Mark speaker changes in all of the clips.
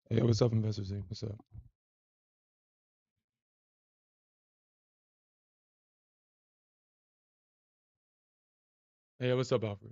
Speaker 1: Hey, what's up, Investor Z? What's up? Hey, what's up, Alfred?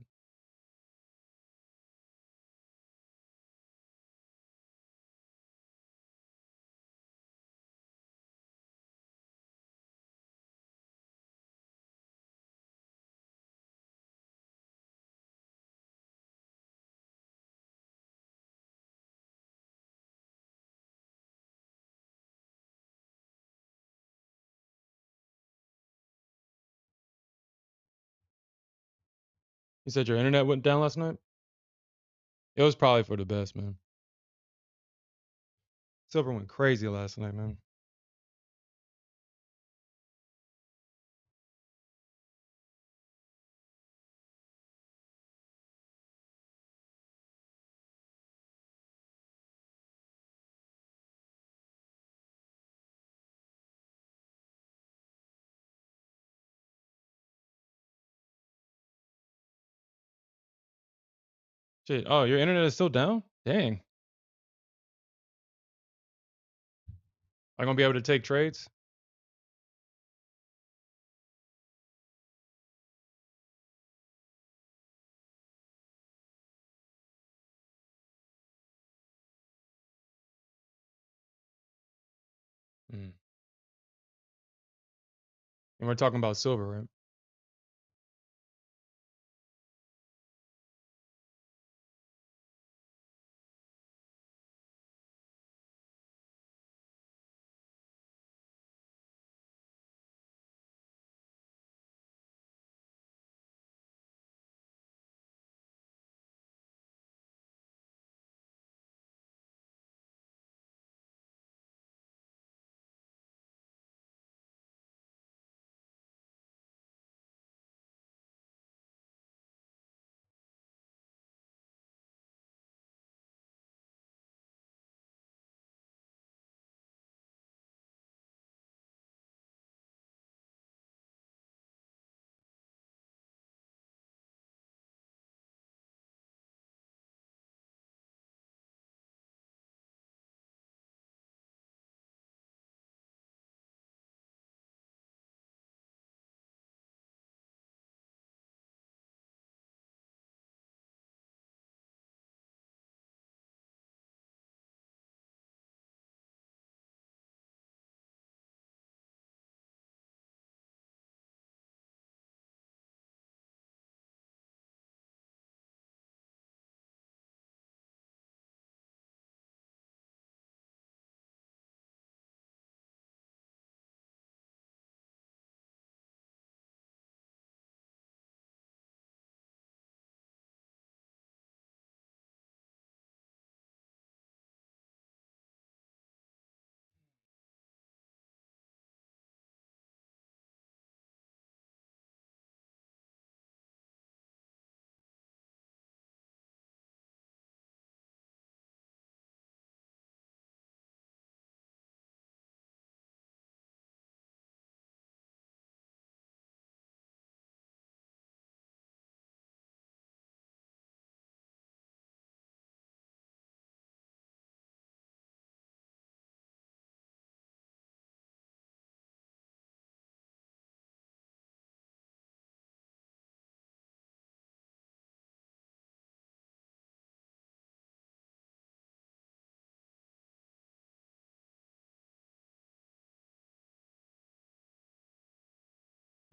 Speaker 1: You said your internet went down last night? It was probably for the best, man. Silver went crazy last night, man. Shit. Oh, your internet is still down? Dang. Am I gonna be able to take trades? Mm. And we're talking about silver, right?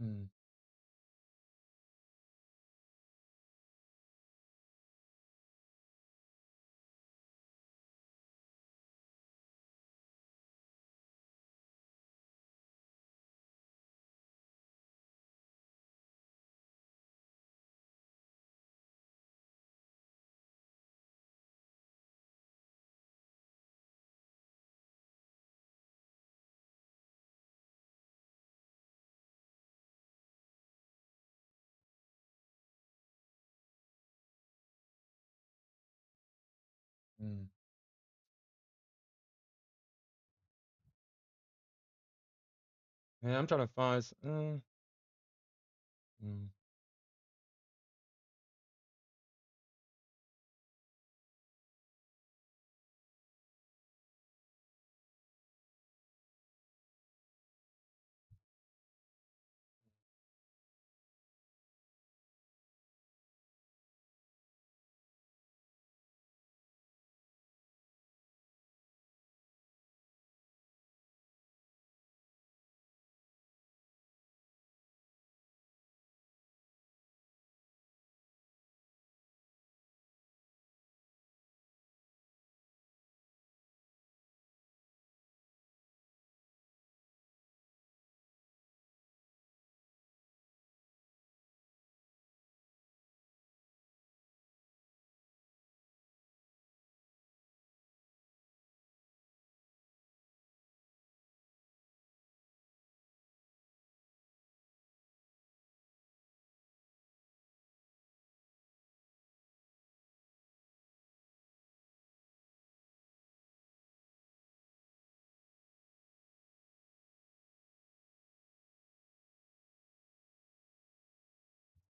Speaker 1: Mm. Mm. Yeah, I'm trying to find. Mm.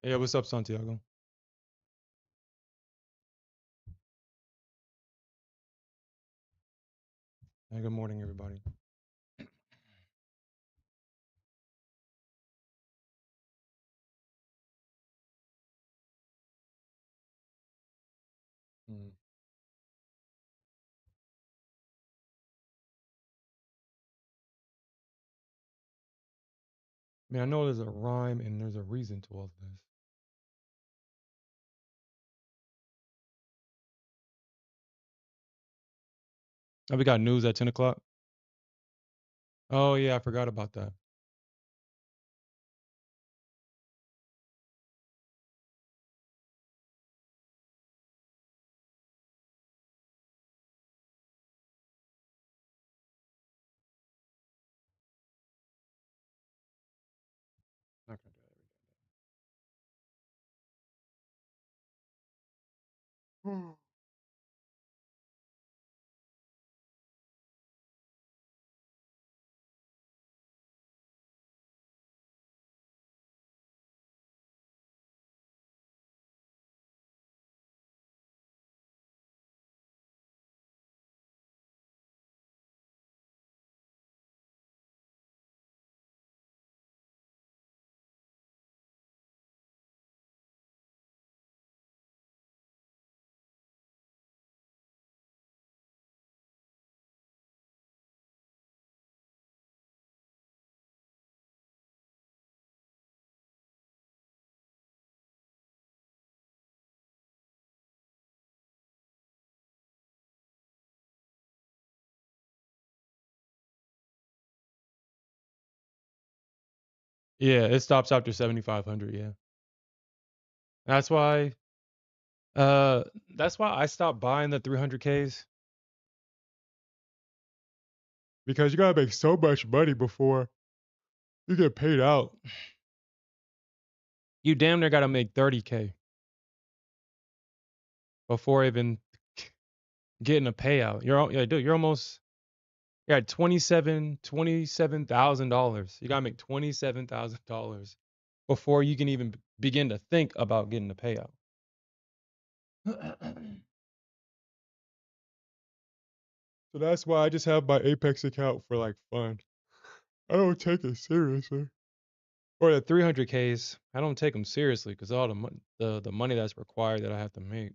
Speaker 1: Yeah, what's up, Santiago? Hey, good morning, everybody. Mm. Man, I know there's a rhyme and there's a reason to all of this. Oh, we got news at 10 o'clock. Oh, yeah, I forgot about that. Not gonna do that every day. Yeah, it stops after 7,500. Yeah, that's why. Uh, that's why I stopped buying the 300Ks because you gotta make so much money before you get paid out. You damn near gotta make 30K before even getting a payout. Yeah, dude, you're almost you're at $27,000. You gotta make $27,000 before you can even begin to think about getting a payout. So that's why I just have my Apex account for like fun. I don't take it seriously. Or the 300Ks, I don't take them seriously because all the money that's required that I have to make.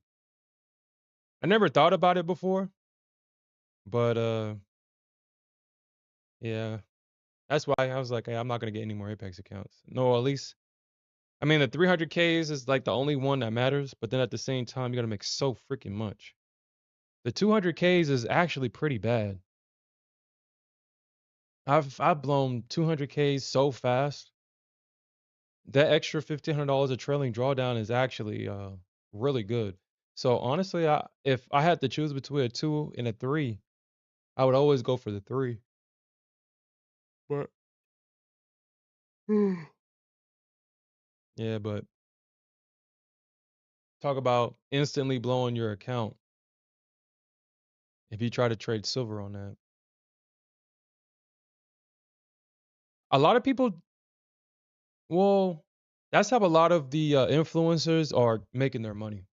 Speaker 1: I never thought about it before, but yeah, that's why I was like, hey, I'm not gonna get any more Apex accounts. No, at least I mean the 300Ks is like the only one that matters, but then at the same time you gotta make so freaking much. The 200Ks is actually pretty bad. I've blown 200Ks so fast. That extra $1,500 of trailing drawdown is actually really good. So honestly, if I had to choose between a two and a three, I would always go for the three. But yeah, but talk about instantly blowing your account if you try to trade silver on that. A lot of people, well, that's how a lot of the influencers are making their money.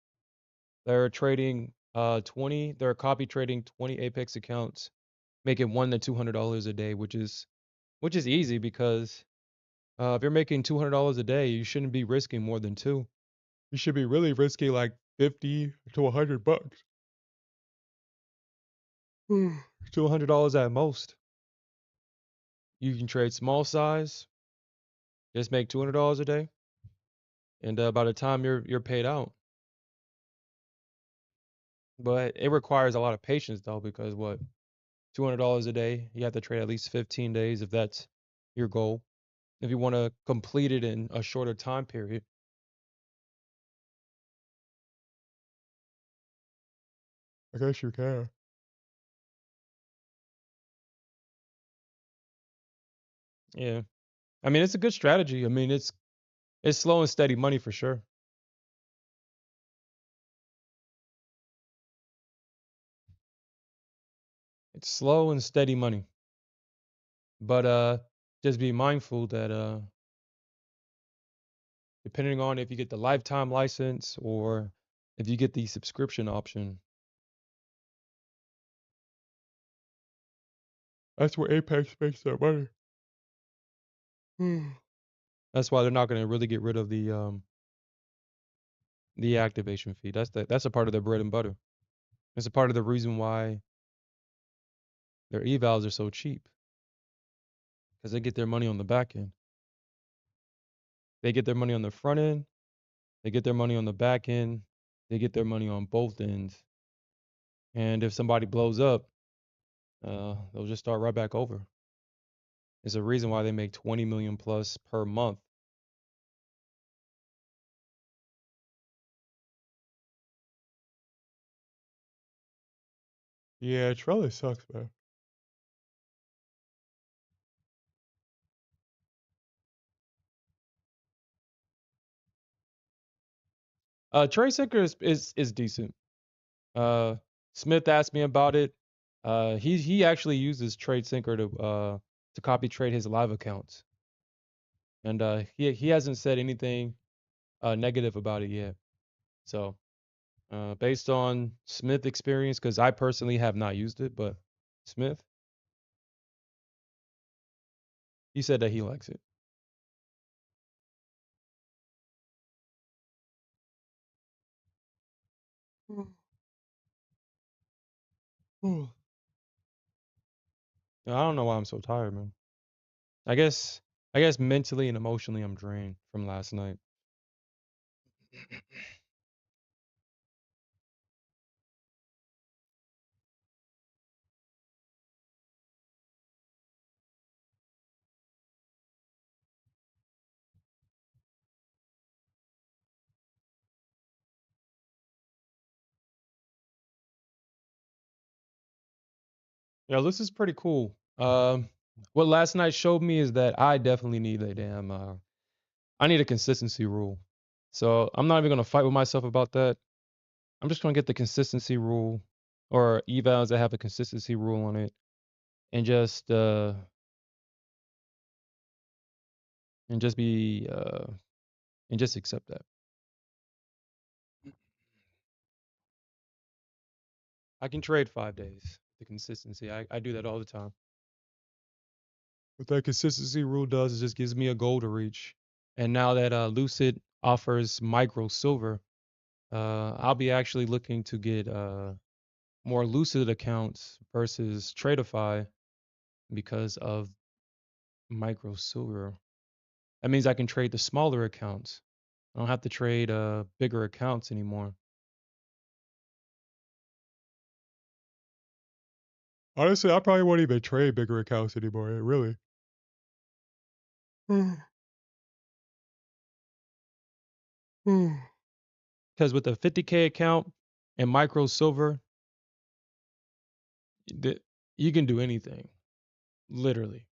Speaker 1: They're trading 20, they're copy trading 20 Apex accounts, making $100 to $200 a day, which is easy because if you're making $200 a day, you shouldn't be risking more than two. You should be really risking like 50 to $100. To $100 at most. You can trade small size, just make $200 a day, and by the time you're paid out. But it requires a lot of patience though, because what, $200 a day, you have to trade at least 15 days if that's your goal. If you want to complete it in a shorter time period. I guess you can. Yeah. I mean, it's a good strategy. I mean, it's slow and steady money for sure. It's slow and steady money. But just be mindful that depending on if you get the lifetime license or if you get the subscription option. That's where Apex makes their money. That's why they're not going to really get rid of the activation fee. That's a part of their bread and butter. It's a part of the reason why their evals are so cheap because they get their money on the back end. They get their money on the front end. They get their money on the back end. They get their money on both ends. And if somebody blows up, they'll just start right back over. There's a reason why they make 20 million plus per month. Yeah, it really sucks, man. Trade Secret is decent. Uh, Smith asked me about it. He actually uses Trade Syncer to copy trade his live accounts, and he hasn't said anything negative about it yet. So based on Smith experience, because I personally have not used it, but Smith, he said that he likes it. I don't know why I'm so tired, man. I guess I guess mentally and emotionally I'm drained from last night. Yeah, this is pretty cool. What last night showed me is that I definitely need a damn I need a consistency rule. So I'm not even gonna fight with myself about that. I'm just gonna get the consistency rule or evals that have a consistency rule on it and just be and just accept that. I can trade 5 days. The consistency. I do that all the time. What that consistency rule does is just gives me a goal to reach. And now that Lucid offers micro silver, I'll be actually looking to get more Lucid accounts versus Tradeify because of micro silver. That means I can trade the smaller accounts. I don't have to trade bigger accounts anymore. Honestly, I probably won't even trade bigger accounts anymore, really. Because with a 50K account and micro silver, you can do anything. Literally.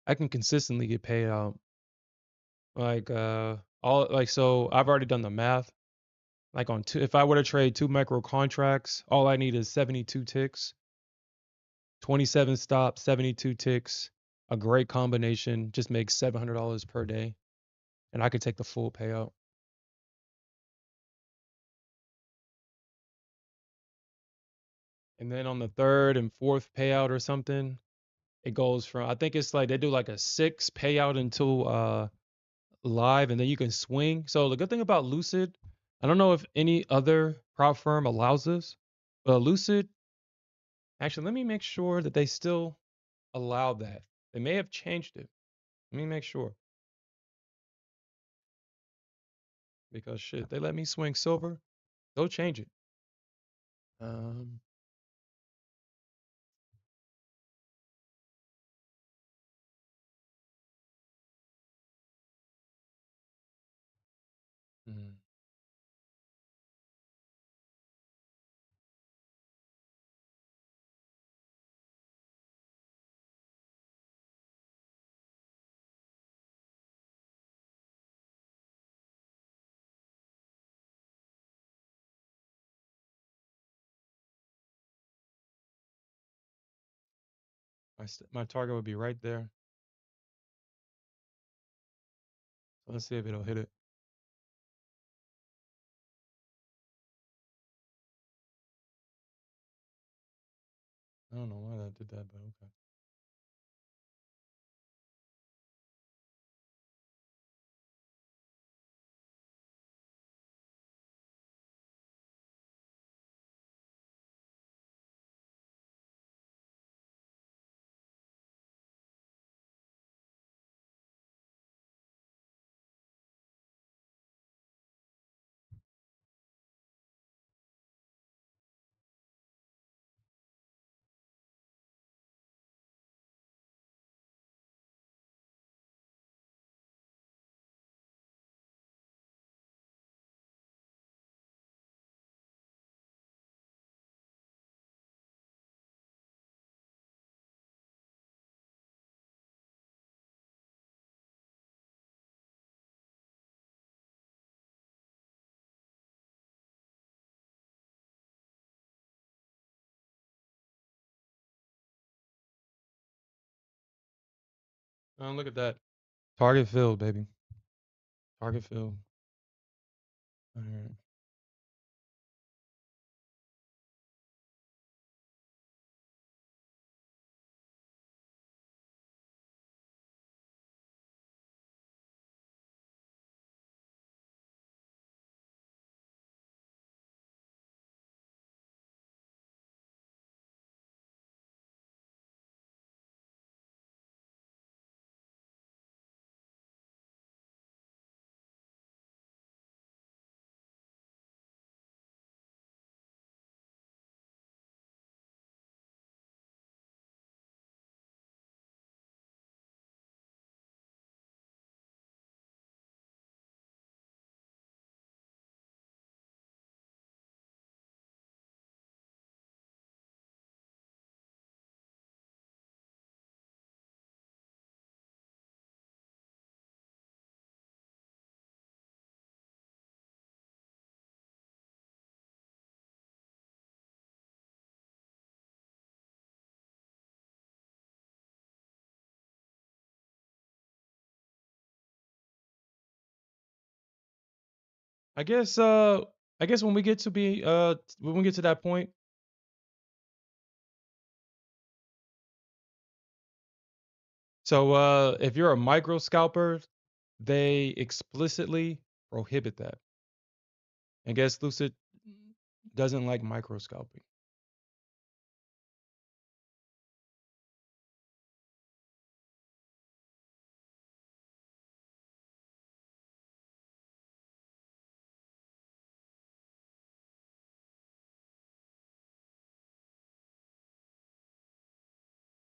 Speaker 1: I can consistently get paid out. Like so I've already done the math. Like on two, if I were to trade two micro contracts, all I need is 72 ticks, 27 stops, 72 ticks. A great combination, just makes $700 per day, and I could take the full payout. And then on the third and fourth payout or something, it goes from I think it's like they do like a 6 payout until live, and then you can swing. So the good thing about Lucid, I don't know if any other prop firm allows this, but Lucid, actually, let me make sure that they still allow that. They may have changed it. Let me make sure because shit, they let me swing silver. Go change it. Um, hmm, my target would be right there. So let's see if it'll hit it. I don't know why that did that, but okay. Look at that. Target filled, baby. Target filled. All right. I guess I guess when we get to be when we get to that point, so if you're a micro scalper, they explicitly prohibit that. I guess Lucid doesn't like micro scalping.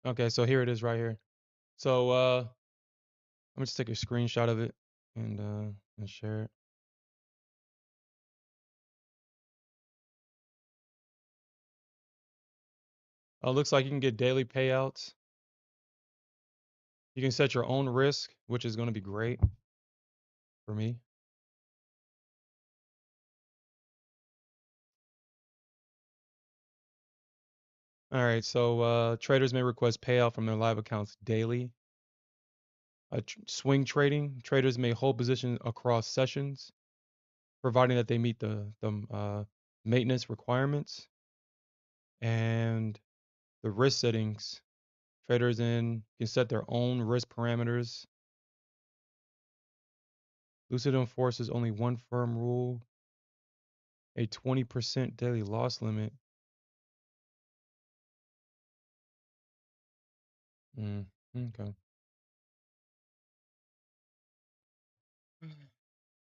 Speaker 1: Okay, so here it is right here. So I'm just take a screenshot of it and share it. Oh, looks like you can get daily payouts. You can set your own risk, which is going to be great for me. All right, so traders may request payout from their live accounts daily. Swing trading, traders may hold positions across sessions, providing that they meet the maintenance requirements and the risk settings. Traders can set their own risk parameters. Lucid enforces only one firm rule, a 20% daily loss limit. Okay.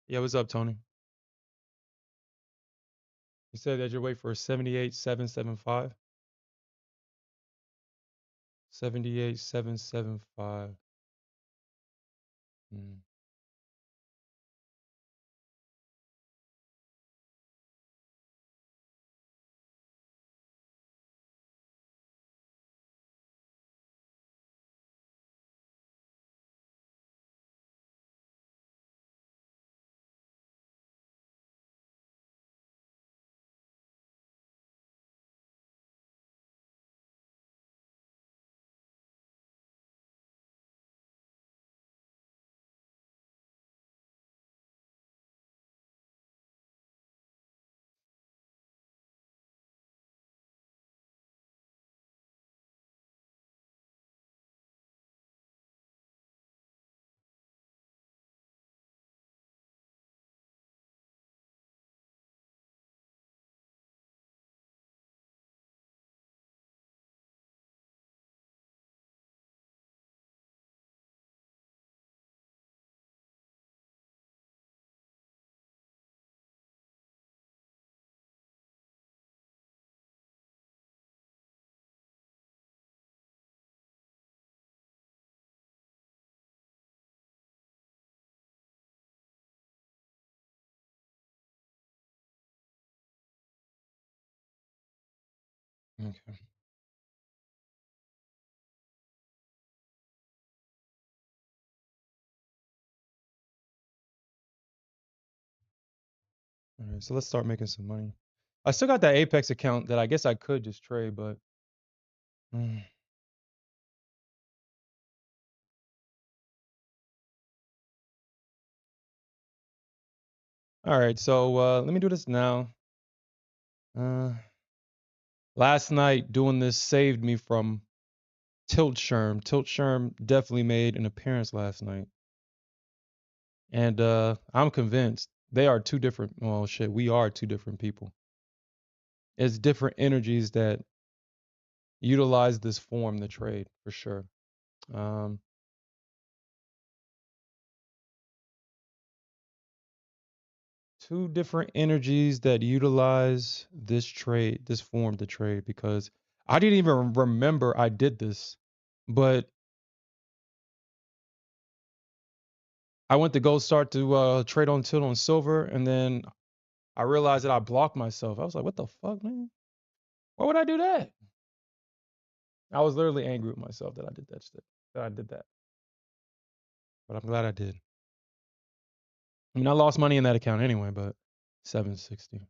Speaker 1: Yeah, what's up, Tony? You said that you're waiting for 78,775. 78,775. Mm. Okay. All right. So let's start making some money. I still got that Apex account that I guess I could just trade, but mm. All right. So let me do this now. Uh, Last night doing this saved me from Tilt Sherm. Tilt Sherm definitely made an appearance last night. And I'm convinced they are two different, well, shit, we are two different people. It's different energies that utilize this form, the trade, for sure. Um, Two different energies that utilize this trade, this form, the trade, because I didn't even remember I did this, but I went to go start to trade on Tilt on silver, and then I realized that I blocked myself. I was like, what the fuck, man? Why would I do that? I was literally angry with myself that I did that shit. That I did that. But I'm glad I did. I mean, I lost money in that account anyway, but 760.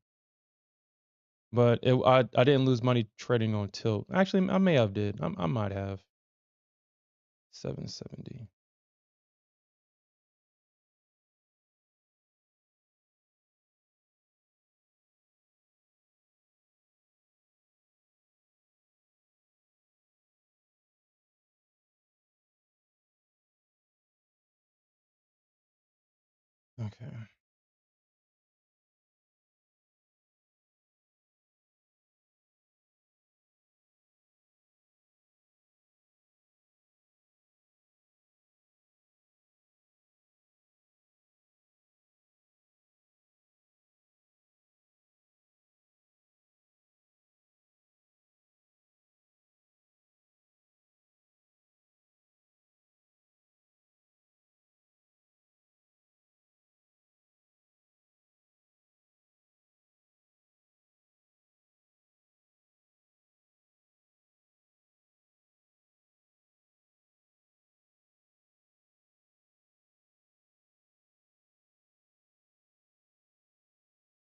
Speaker 1: But I didn't lose money trading on Tilt. Actually, I may have did. I might have 770. Okay.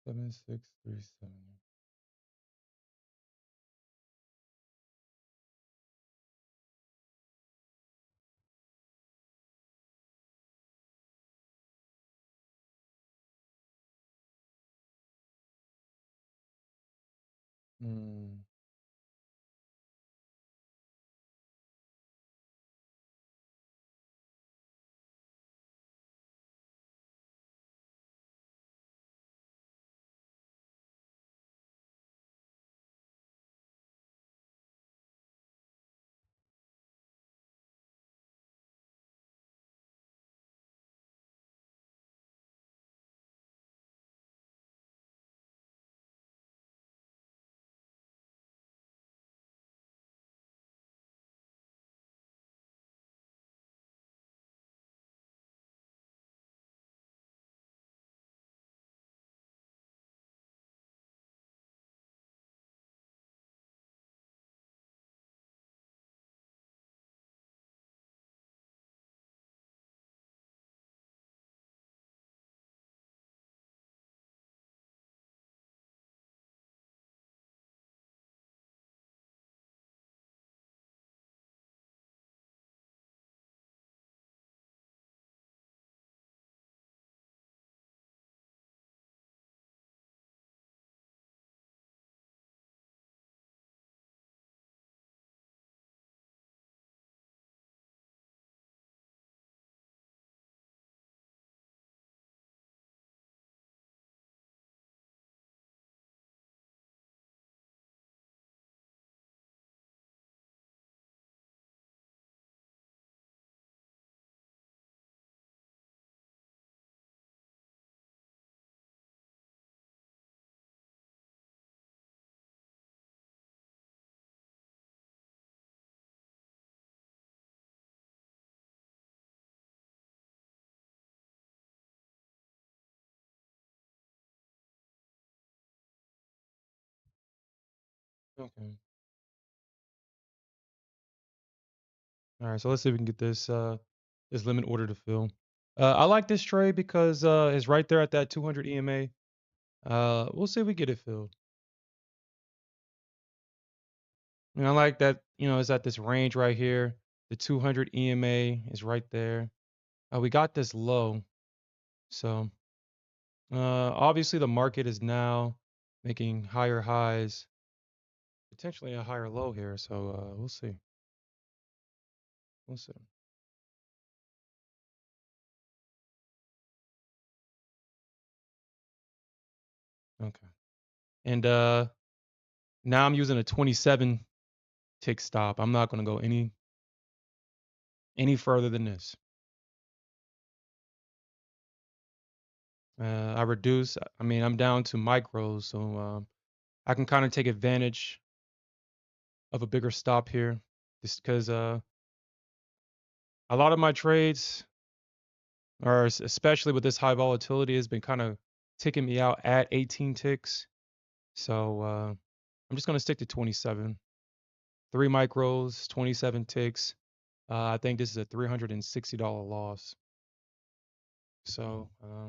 Speaker 1: Seven six three seven. Hmm. Okay. All right, so let's see if we can get this limit order to fill. I like this trade because it's right there at that 200 EMA. We'll see if we get it filled. And I like that, it's at this range right here. The 200 EMA is right there. We got this low. So, obviously the market is now making higher highs, potentially a higher low here. So, we'll see. We'll see. Okay. And now I'm using a 27 tick stop. I'm not going to go any further than this. I reduce. I mean, I'm down to micros, so I can kind of take advantage of a bigger stop here, just because a lot of my trades, or especially with this high volatility, has been kind of ticking me out at 18 ticks. So I'm just gonna stick to 27. 3 micros, 27 ticks. I think this is a $360 loss. So I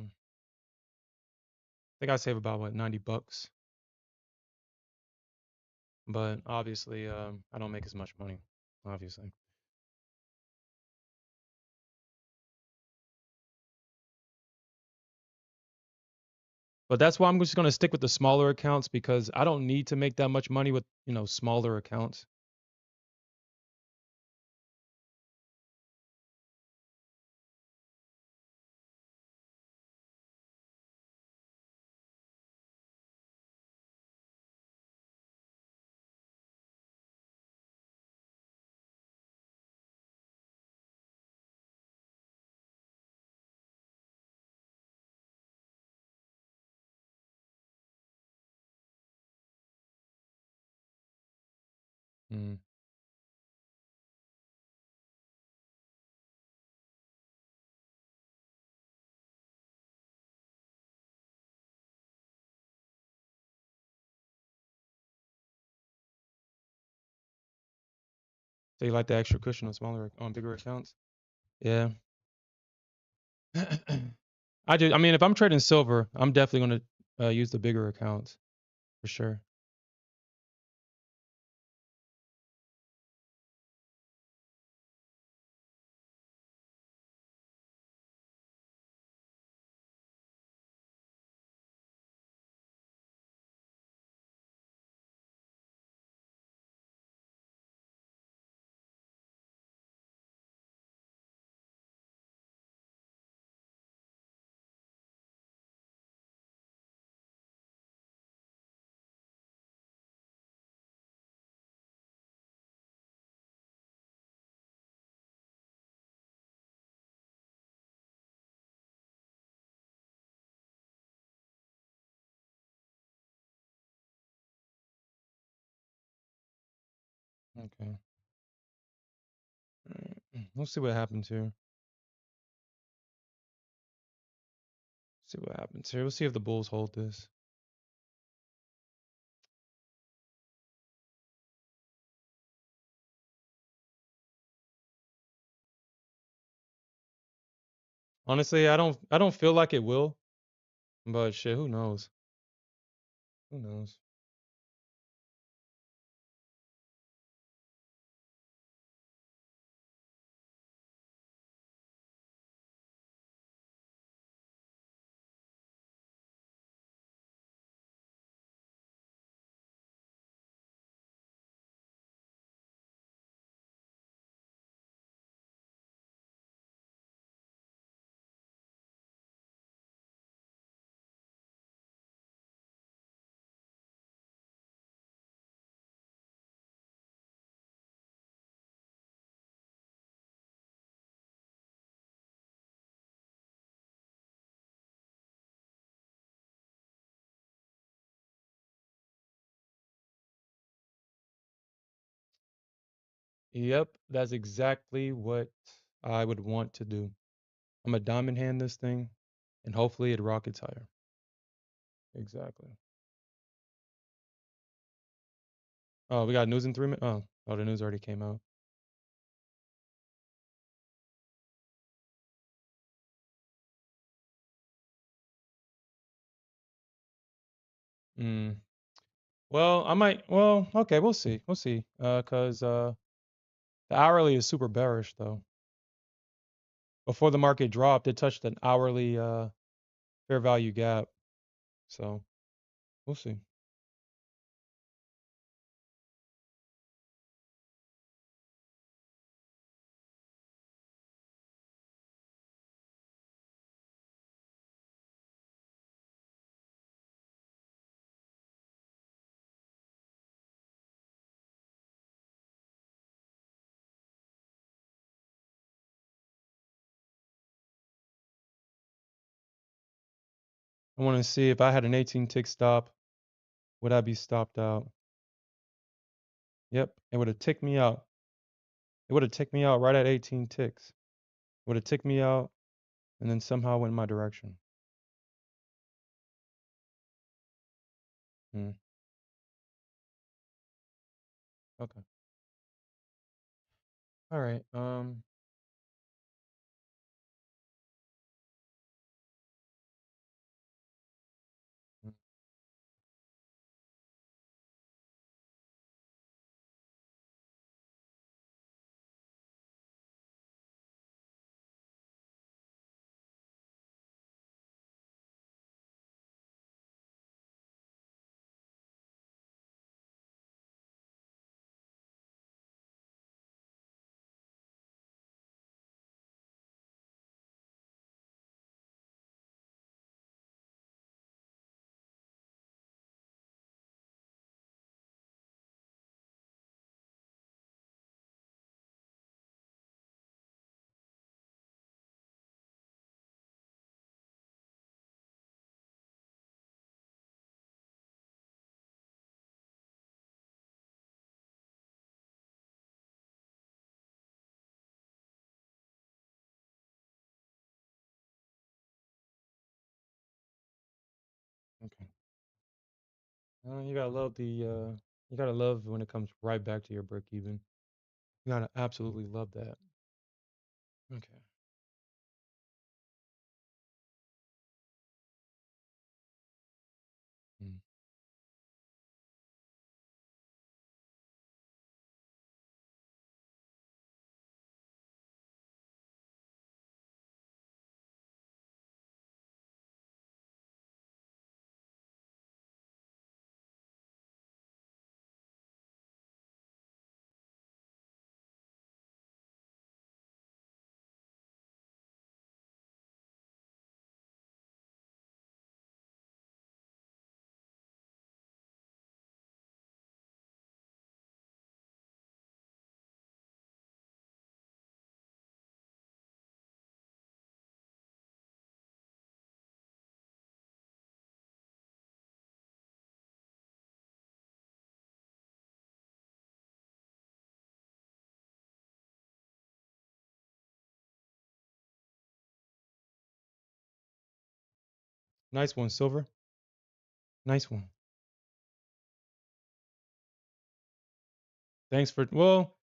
Speaker 1: think I save about what, $90. But obviously, I don't make as much money, obviously. But that's why I'm just going to stick with the smaller accounts because I don't need to make that much money with, smaller accounts. Mm. So you like the extra cushion on bigger accounts? Yeah. I do. I mean, if I'm trading silver, I'm definitely going to use the bigger accounts for sure. Okay. Alright. We'll see what happens here. See what happens here. We'll see if the Bulls hold this. Honestly, I don't feel like it will, but shit, who knows? Who knows? Yep, that's exactly what I would want to do. I'm a diamond hand this thing, and hopefully it rockets higher. Exactly. Oh, we got news in 3 minutes. Oh, the news already came out. Mm. Well, I might. Well, okay, we'll see. We'll see. Cause the hourly is super bearish though. Before the market dropped, it touched an hourly fair value gap. So we'll see. I want to see if I had an 18 tick stop, would I be stopped out? Yep, it would have ticked me out. It would have ticked me out right at 18 ticks. It would have ticked me out and then somehow went in my direction. Hmm. Okay. All right. Mm, okay. You gotta love you gotta love when it comes right back to your break even. You gotta absolutely love that. Okay. Mm. Nice one, Silver. Nice one. Thanks for well.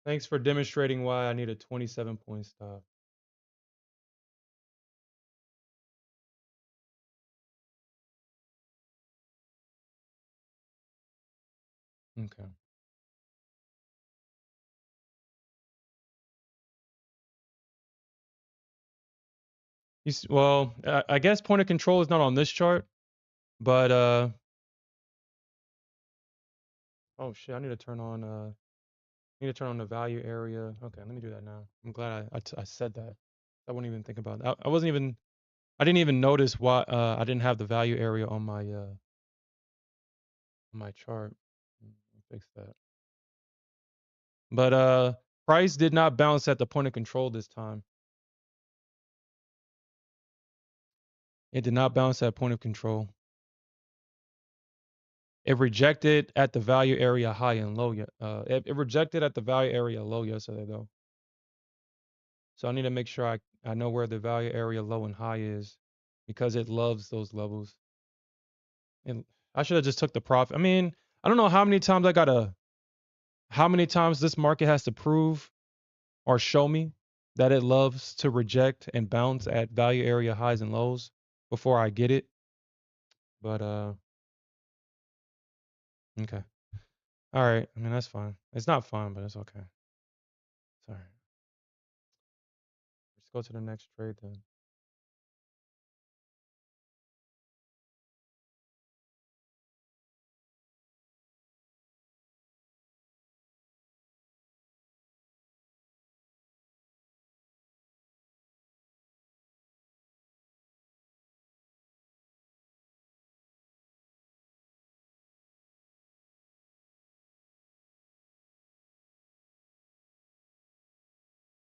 Speaker 1: Thanks for demonstrating why I need a 27-point stop. Okay. Well, I guess point of control is not on this chart, but oh shit, I need to turn on the value area. Okay, let me do that now. I'm glad I said that. I wouldn't even think about that. I didn't even notice why I didn't have the value area on my chart. Fix that. But price did not bounce at the point of control this time. It did not bounce at point of control. It rejected at the value area high and low. It rejected at the value area low yesterday though. So I need to make sure I know where the value area low and high is because it loves those levels. And I should have just took the profit. I mean, I don't know how many times this market has to prove or show me that it loves to reject and bounce at value area highs and lows before I get it. But okay. All right. I mean, that's fine. It's not fun, but it's okay. It's all right. Let's go to the next trade then.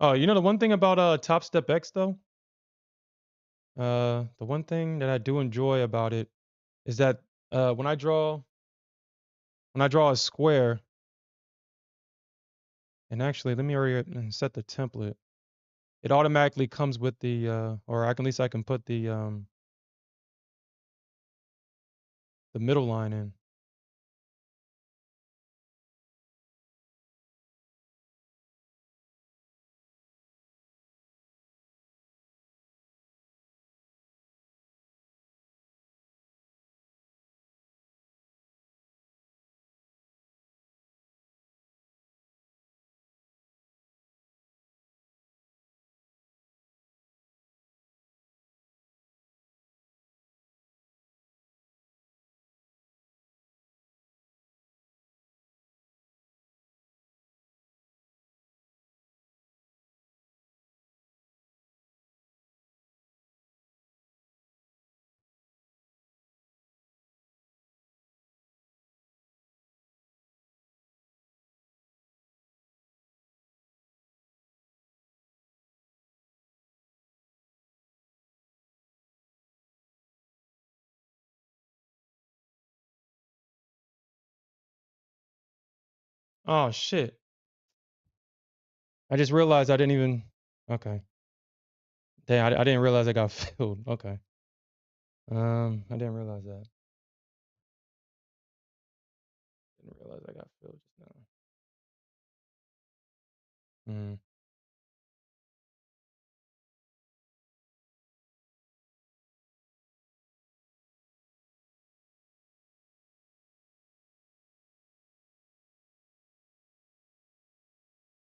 Speaker 1: Oh, you know the one thing about Top Step X though? The one thing that I do enjoy about it is that when I draw a square, and actually let me hurry up and set the template. It automatically comes with the or I can, at least I can put the middle line in. Oh shit. I just realized I didn't even okay. Damn, I didn't realize I got filled. Okay. I didn't realize that. Didn't realize I got filled just now. Mm,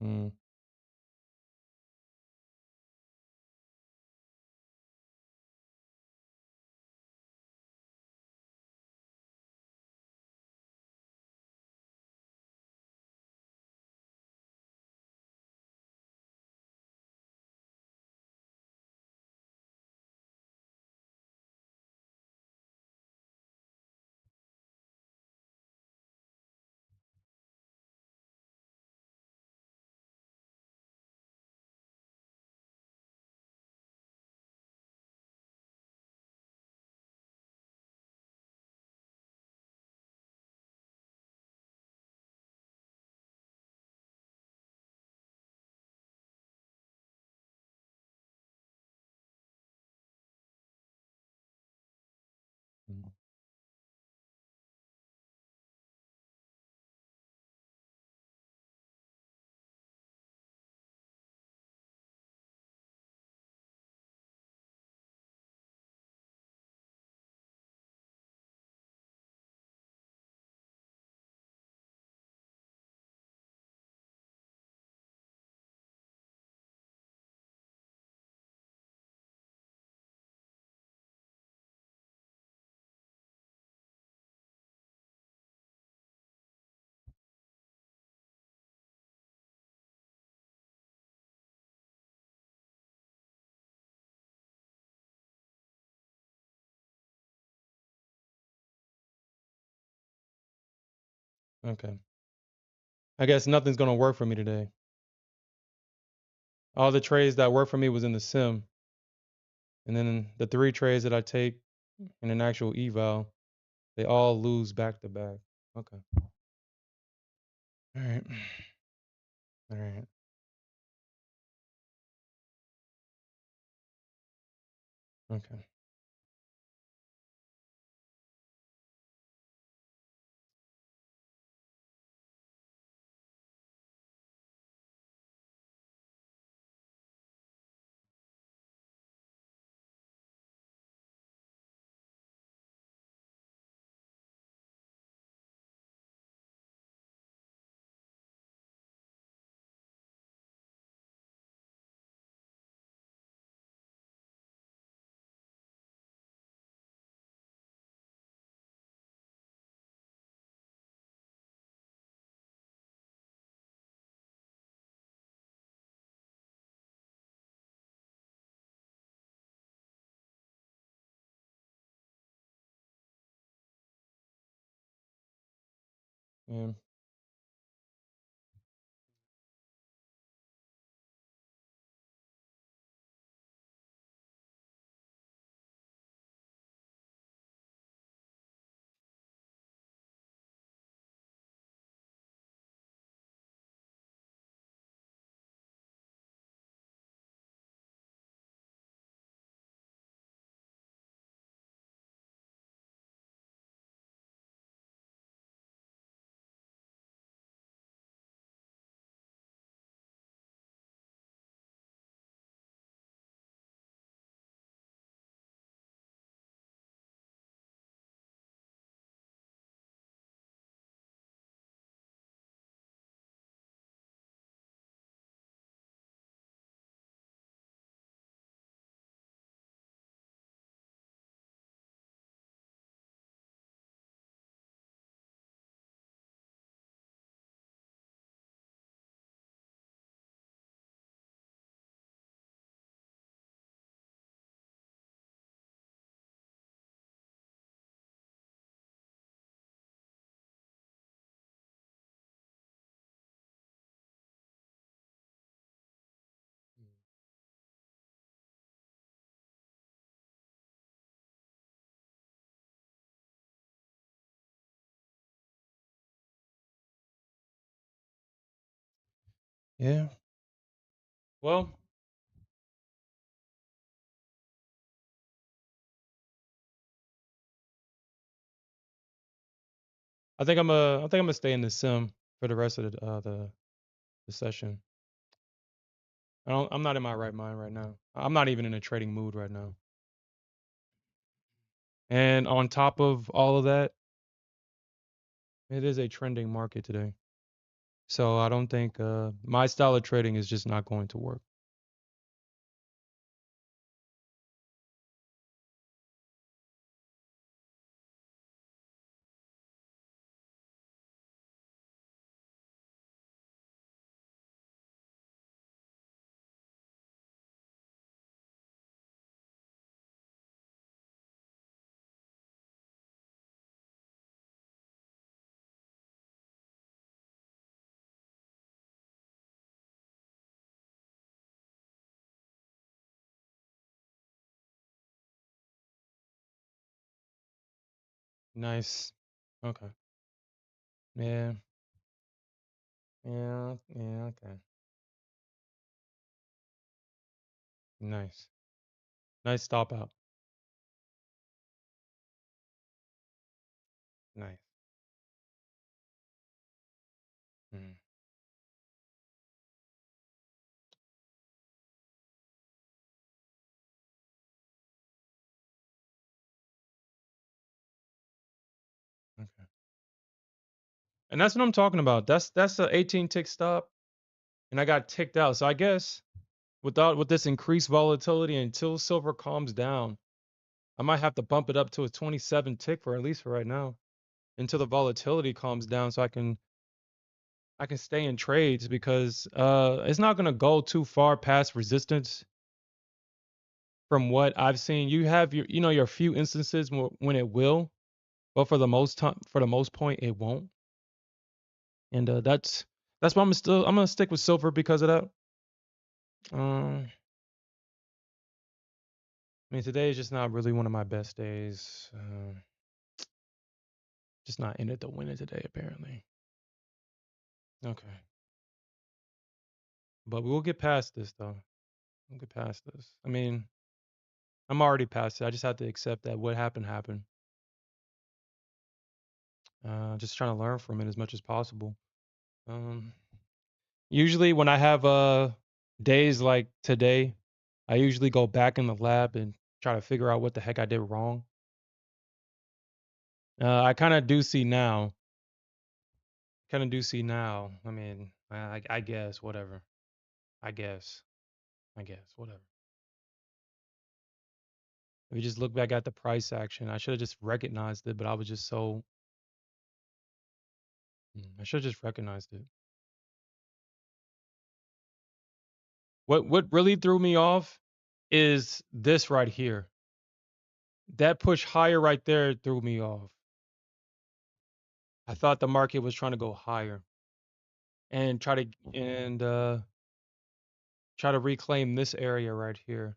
Speaker 1: mm, mm. Okay. I guess nothing's gonna work for me today. All the trades that worked for me was in the sim, and then the 3 trades that I take in an actual eval, they all lose back to back. Okay. All right. All right. Okay. Yeah. Yeah. Well, I think I'm gonna stay in the sim for the rest of the session. I'm not in my right mind right now. I'm not even in a trading mood right now. And on top of all of that, it is a trending market today. So I don't think my style of trading is just not going to work. Nice. Okay. Yeah. Yeah. Yeah. Okay. Nice. Nice stop out. Nice. Mm, okay. And that's what I'm talking about. That's a 18 tick stop, and I got ticked out. So I guess with this increased volatility until silver calms down, I might have to bump it up to a 27 tick for at least for right now until the volatility calms down, so I can stay in trades because it's not gonna go too far past resistance from what I've seen. You have your few instances when it will, but for the most point it won't. And that's why I'm gonna stick with silver because of that. I mean, today is just not really one of my best days. Just not in it to win it today, apparently. Okay, but we'll get past this though. We'll get past this. I mean, I'm already past it. I just have to accept that what happened happened. Just trying to learn from it as much as possible. Um, Usually when I have days like today, I usually go back in the lab and try to figure out what the heck I did wrong. I kind of do see now. Kind of do see now. I mean, I guess whatever. I guess. I guess whatever. If you just look back at the price action, I should have just recognized it, but I was just so. I should have just recognized it. What really threw me off is this right here. That push higher right there threw me off. I thought the market was trying to go higher and try to reclaim this area right here.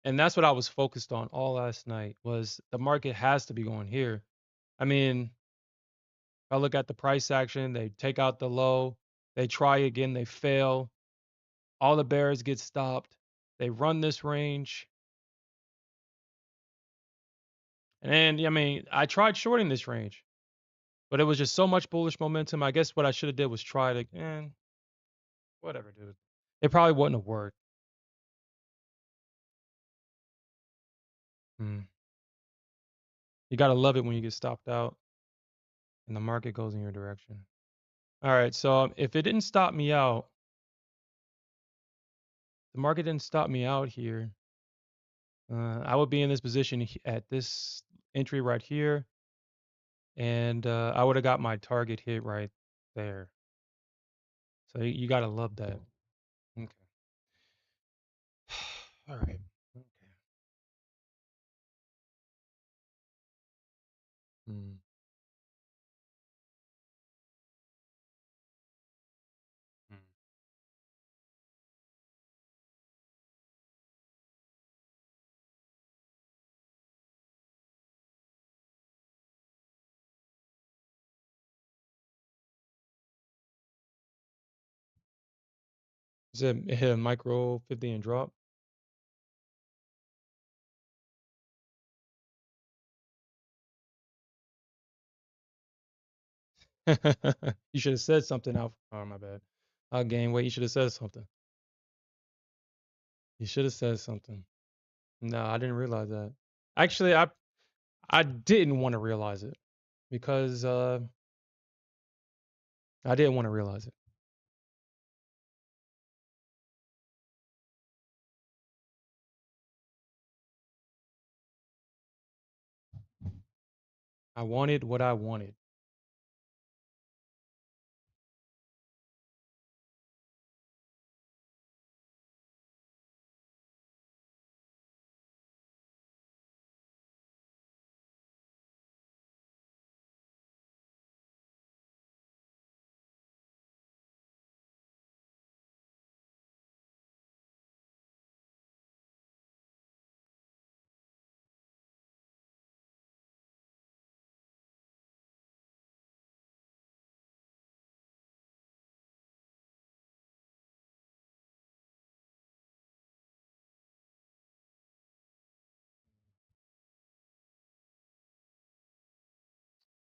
Speaker 1: And that's what I was focused on all last night was the market has to be going here. I mean, if I look at the price action, they take out the low, they try again, they fail. All the bears get stopped. They run this range. And I mean, I tried shorting this range, but it was just so much bullish momentum. I guess what I should have did was try it again. Whatever, dude. It probably wouldn't have worked. Hmm. You gotta love it when you get stopped out and the market goes in your direction. All right, so if it didn't stop me out, the market didn't stop me out here. I would be in this position at this entry right here, and I would have got my target hit right there. So you gotta love that. Okay. All right. Okay. Hmm. Hmm. Is it hit a micro 50 and drop? You should have said something, Alpha. Oh, my bad. I'll gain weight. You should have said something. You should have said something. No, I didn't realize that. Actually, I didn't want to realize it because I didn't want to realize it. I wanted what I wanted.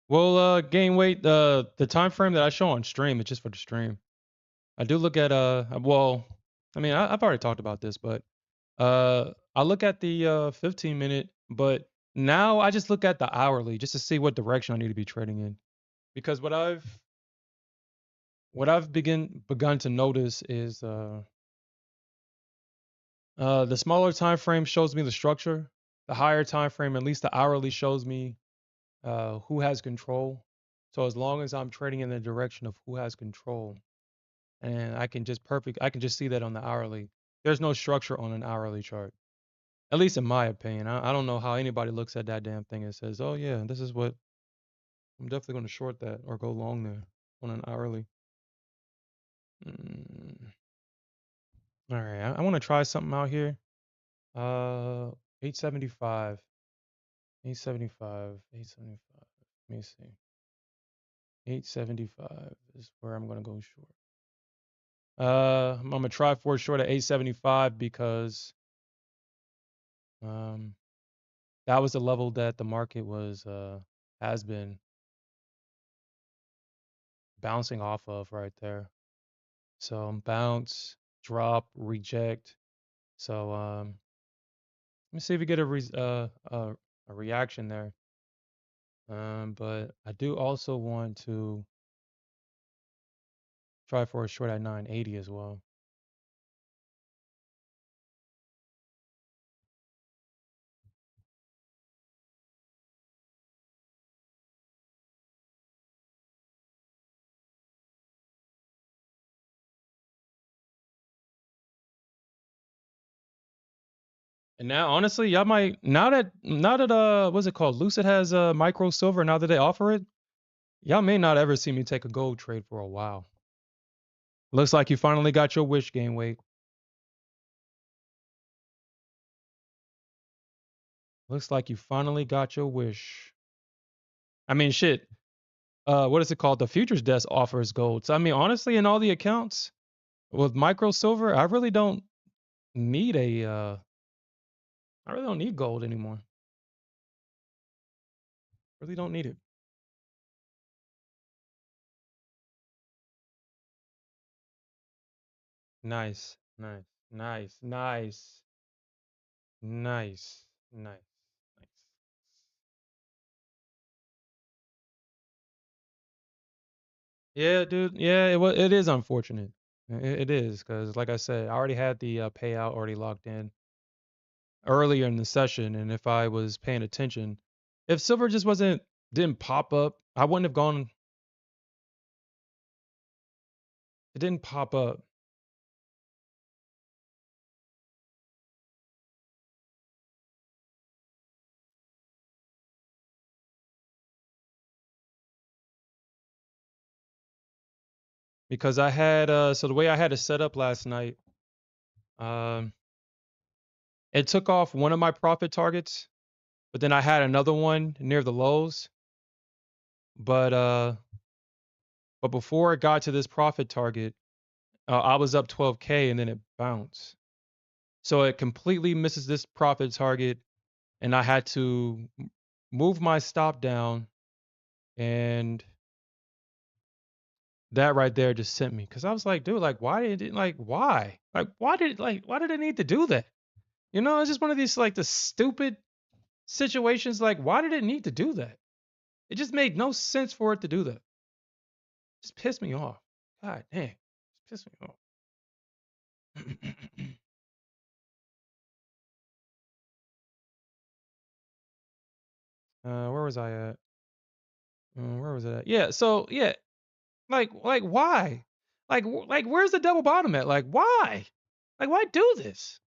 Speaker 1: Well, gain weight. The time frame that I show on stream is just for the stream. I do look at well, I mean, I've already talked about this, but I look at the 15-minute, but now I just look at the hourly just to see what direction I need to be trading in. Because what I've begun to notice is the smaller time frame shows me the structure. The higher time frame, at least the hourly, shows me who has control. So as long as I'm trading in the direction of who has control, and I can just see that on the hourly. There's no structure on an hourly chart, at least in my opinion. I don't know how anybody looks at that damn thing and says, "Oh yeah, this is what I'm definitely going to short that or go long there on an hourly." Mm, all right, I want to try something out here. 875, 875, 875. Let me see. 875 is where I'm gonna go short. I'm gonna try for a short at 875 because um that was the level that the market was has been bouncing off of right there. So bounce, drop, reject. So let me see if we get a reaction there. But I do also want to try for a short at 980 as well. And now, honestly, y'all might now that what's it called? Lucid has micro silver. Now that they offer it, Y'all may not ever see me take a gold trade for a while. Looks like you finally got your wish, gain weight. Looks like you finally got your wish. I mean, shit. What is it called? The futures desk offers gold. So I mean, honestly, in all the accounts with micro silver, I really don't need I really don't need gold anymore. Really don't need it. Nice, nice, nice, nice, nice, nice, nice. Yeah, dude. Yeah, it is unfortunate. It is because, like I said, I already had the payout already locked in earlier in the session, and if I was paying attention, if silver just didn't pop up, I wouldn't have gone. It didn't pop up because I had so the way I had it set up last night, um, it took off one of my profit targets, but then I had another one near the lows, but uh, but before it got to this profit target, I was up 12K and then it bounced. So it completely misses this profit target, and I had to move my stop down, and that right there just sent me because I was like, dude, like, why did it, like, why, why did it need to do that? You know, it's just one of these like the stupid situations. Like, why did it need to do that? It just made no sense for it to do that. Just pissed me off. God damn, just pissed me off. Where was I at? Where was it at? Yeah, so yeah, like why? Like where's the double bottom at? Like why? Like why do this?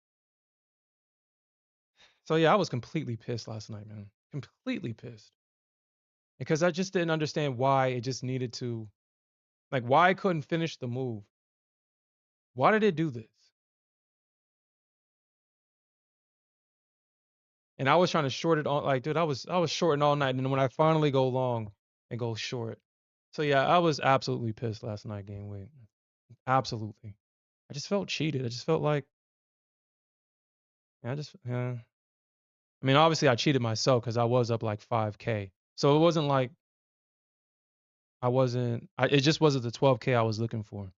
Speaker 1: So yeah, I was completely pissed last night, man. Completely pissed. Because I just didn't understand why it just needed to, like, why I couldn't finish the move. Why did it do this? And I was trying to short it all, like, dude, I was shorting all night, and then when I finally go long, it goes short. So yeah, I was absolutely pissed last night, game weight. Absolutely. I just felt cheated. I just felt like, yeah, yeah. I mean, obviously I cheated myself because I was up like 5K. So it wasn't like it just wasn't the 12K I was looking for. It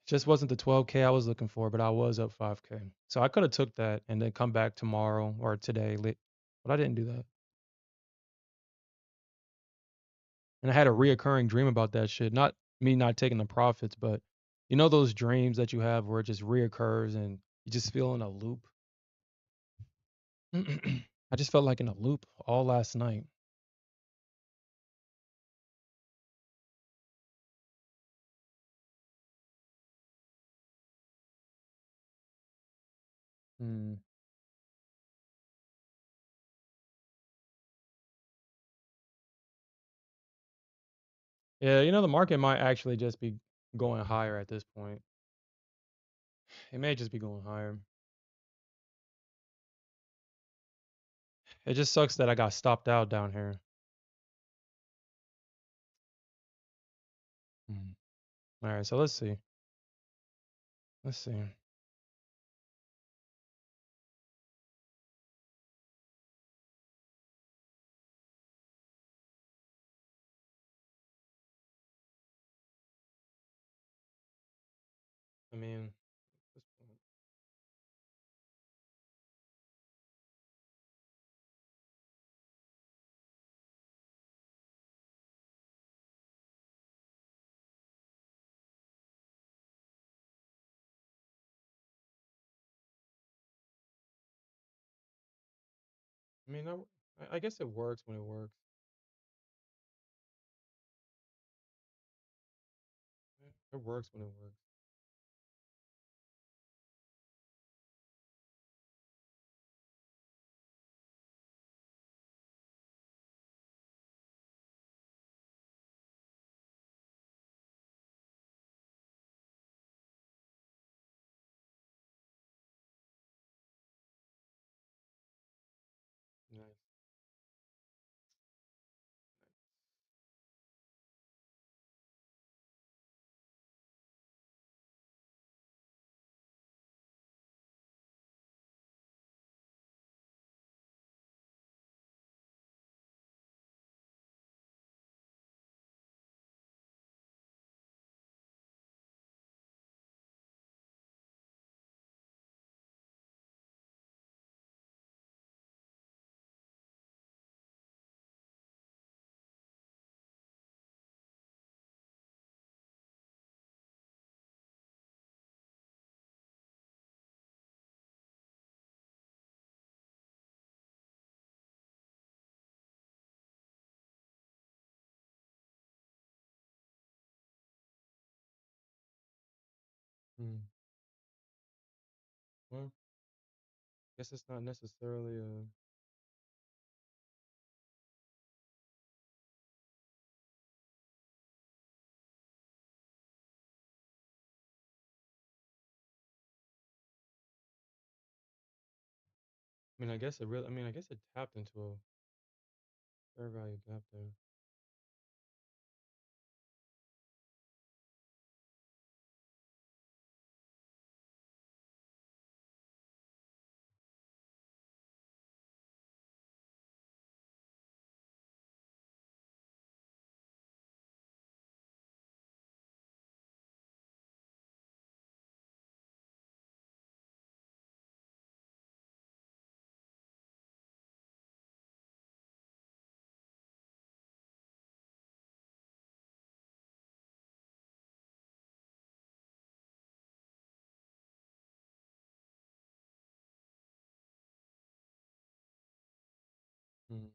Speaker 1: just wasn't the 12K I was looking for, but I was up 5K. So I could have took that and then come back tomorrow or today late, but I didn't do that. And I had a reoccurring dream about that shit. Not me not taking the profits, but you know those dreams that you have where it just reoccurs and you just feel in a loop. I just felt like in a loop all last night. Mm. Yeah, you know the market might actually just be going higher at this point. It may just be going higher. It just sucks that I got stopped out down here. Mm. All right, so let's see. Let's see. I mean, this point- I mean, I guess it works when it works. It works when it works. Mm. Well, guess it's not necessarily a. I mean, I guess it really. I mean, I guess it tapped into a fair value gap there. Mm.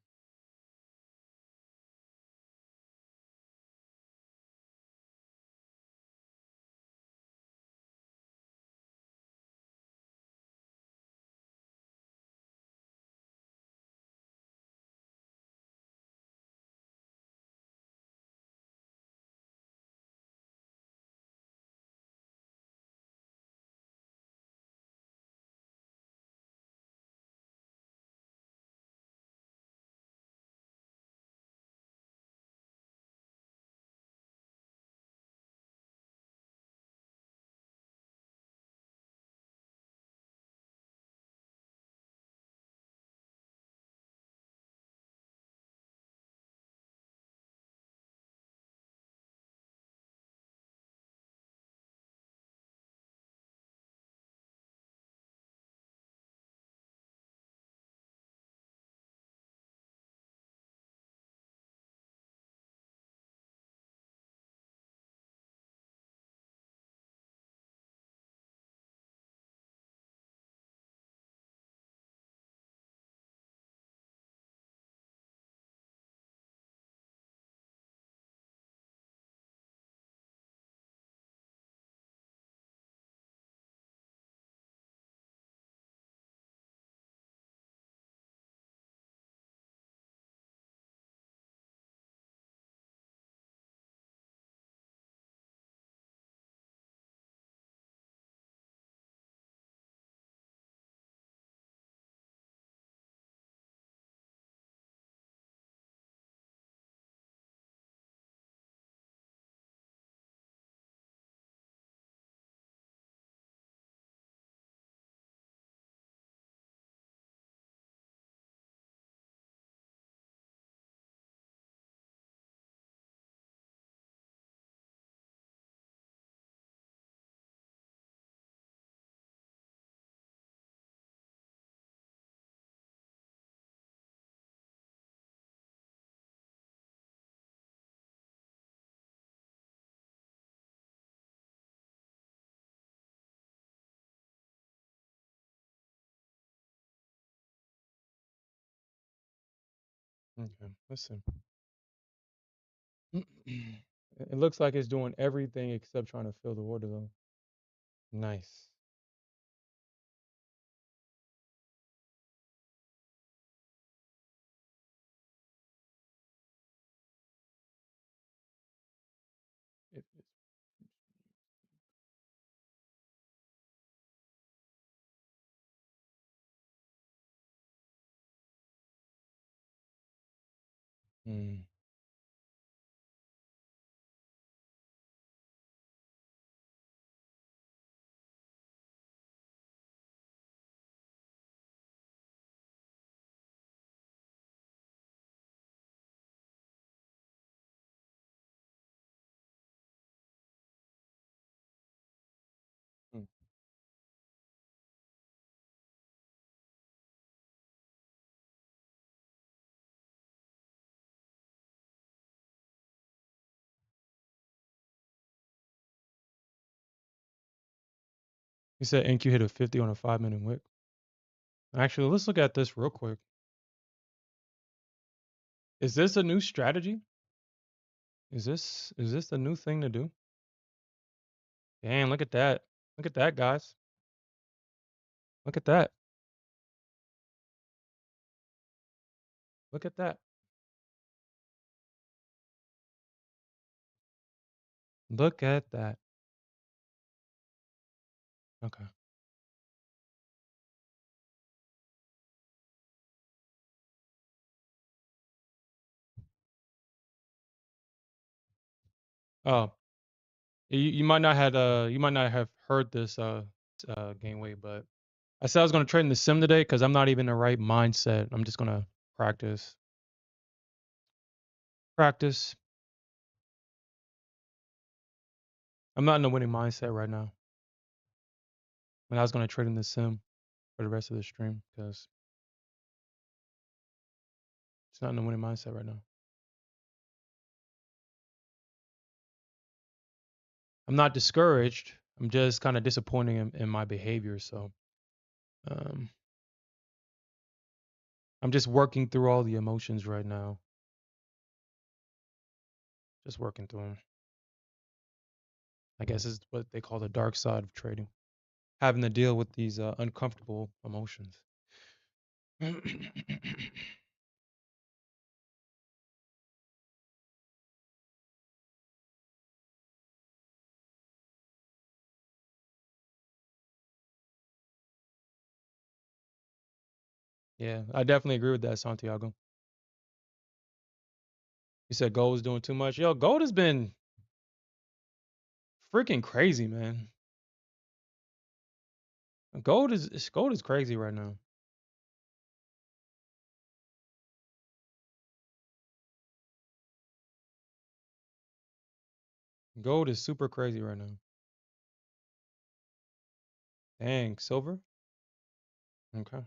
Speaker 1: Okay, let's see. It looks like it's doing everything except trying to fill the order though. Nice. It's mm. Mm. You said NQ hit a 50 on a 5 minute wick. Actually, let's look at this real quick. Is this a new strategy? Is this the new thing to do? Damn, look at that. Look at that, guys. Look at that. Look at that. Look at that. Okay. Oh, you might not had you might not have heard this Gameway, but I said I was gonna trade in the sim today because I'm not even in the right mindset. I'm just gonna practice. Practice. I'm not in the winning mindset right now. And I was gonna trade in the sim for the rest of the stream because it's not in the winning mindset right now. I'm not discouraged. I'm just kind of disappointed in my behavior. So um, I'm just working through all the emotions right now. Just working through them. I guess is what they call the dark side of trading. Having to deal with these uncomfortable emotions. Yeah, I definitely agree with that, Santiago. You said gold was doing too much. Yo, gold has been freaking crazy, man. Gold is crazy right now. Gold is super crazy right now. Dang, silver? Okay.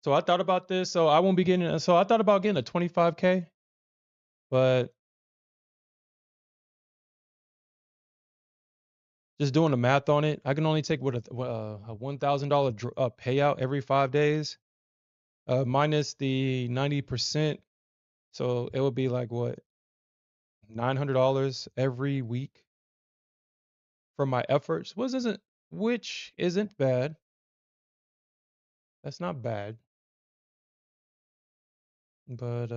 Speaker 1: So I thought about this. So I won't be getting. So I thought about getting a 25K, but just doing the math on it, I can only take a $1,000 payout every 5 days, minus the 90%. So it would be like what, $900 every week for my efforts, which isn't bad. That's not bad, but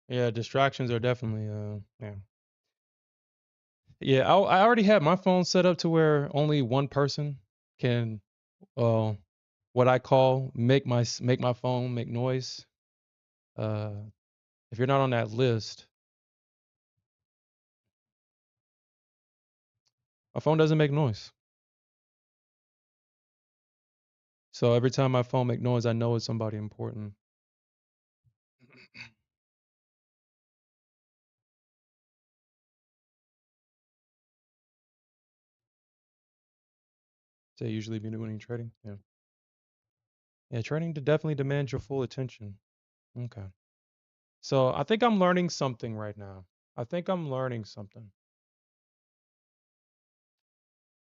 Speaker 1: yeah, distractions are definitely yeah. Yeah, I already have my phone set up to where only one person can, uh, what I call make my phone make noise. Uh, if you're not on that list, my phone doesn't make noise. So every time my phone make noise, I know it's somebody important. They usually be doing trading. Yeah. Yeah, trading to definitely demands your full attention. Okay. So I think I'm learning something right now. I think I'm learning something. I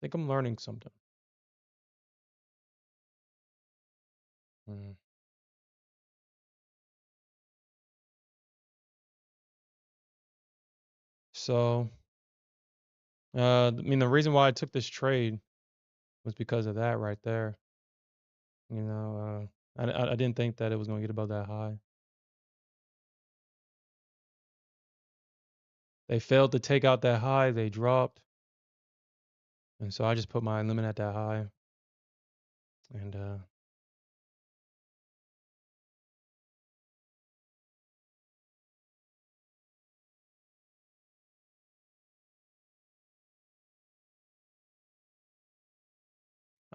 Speaker 1: think I'm learning something. Mm. So, I mean, the reason why I took this trade was because of that right there. You know, I didn't think that it was going to get above that high. They failed to take out that high. They dropped, and so I just put my limit at that high. And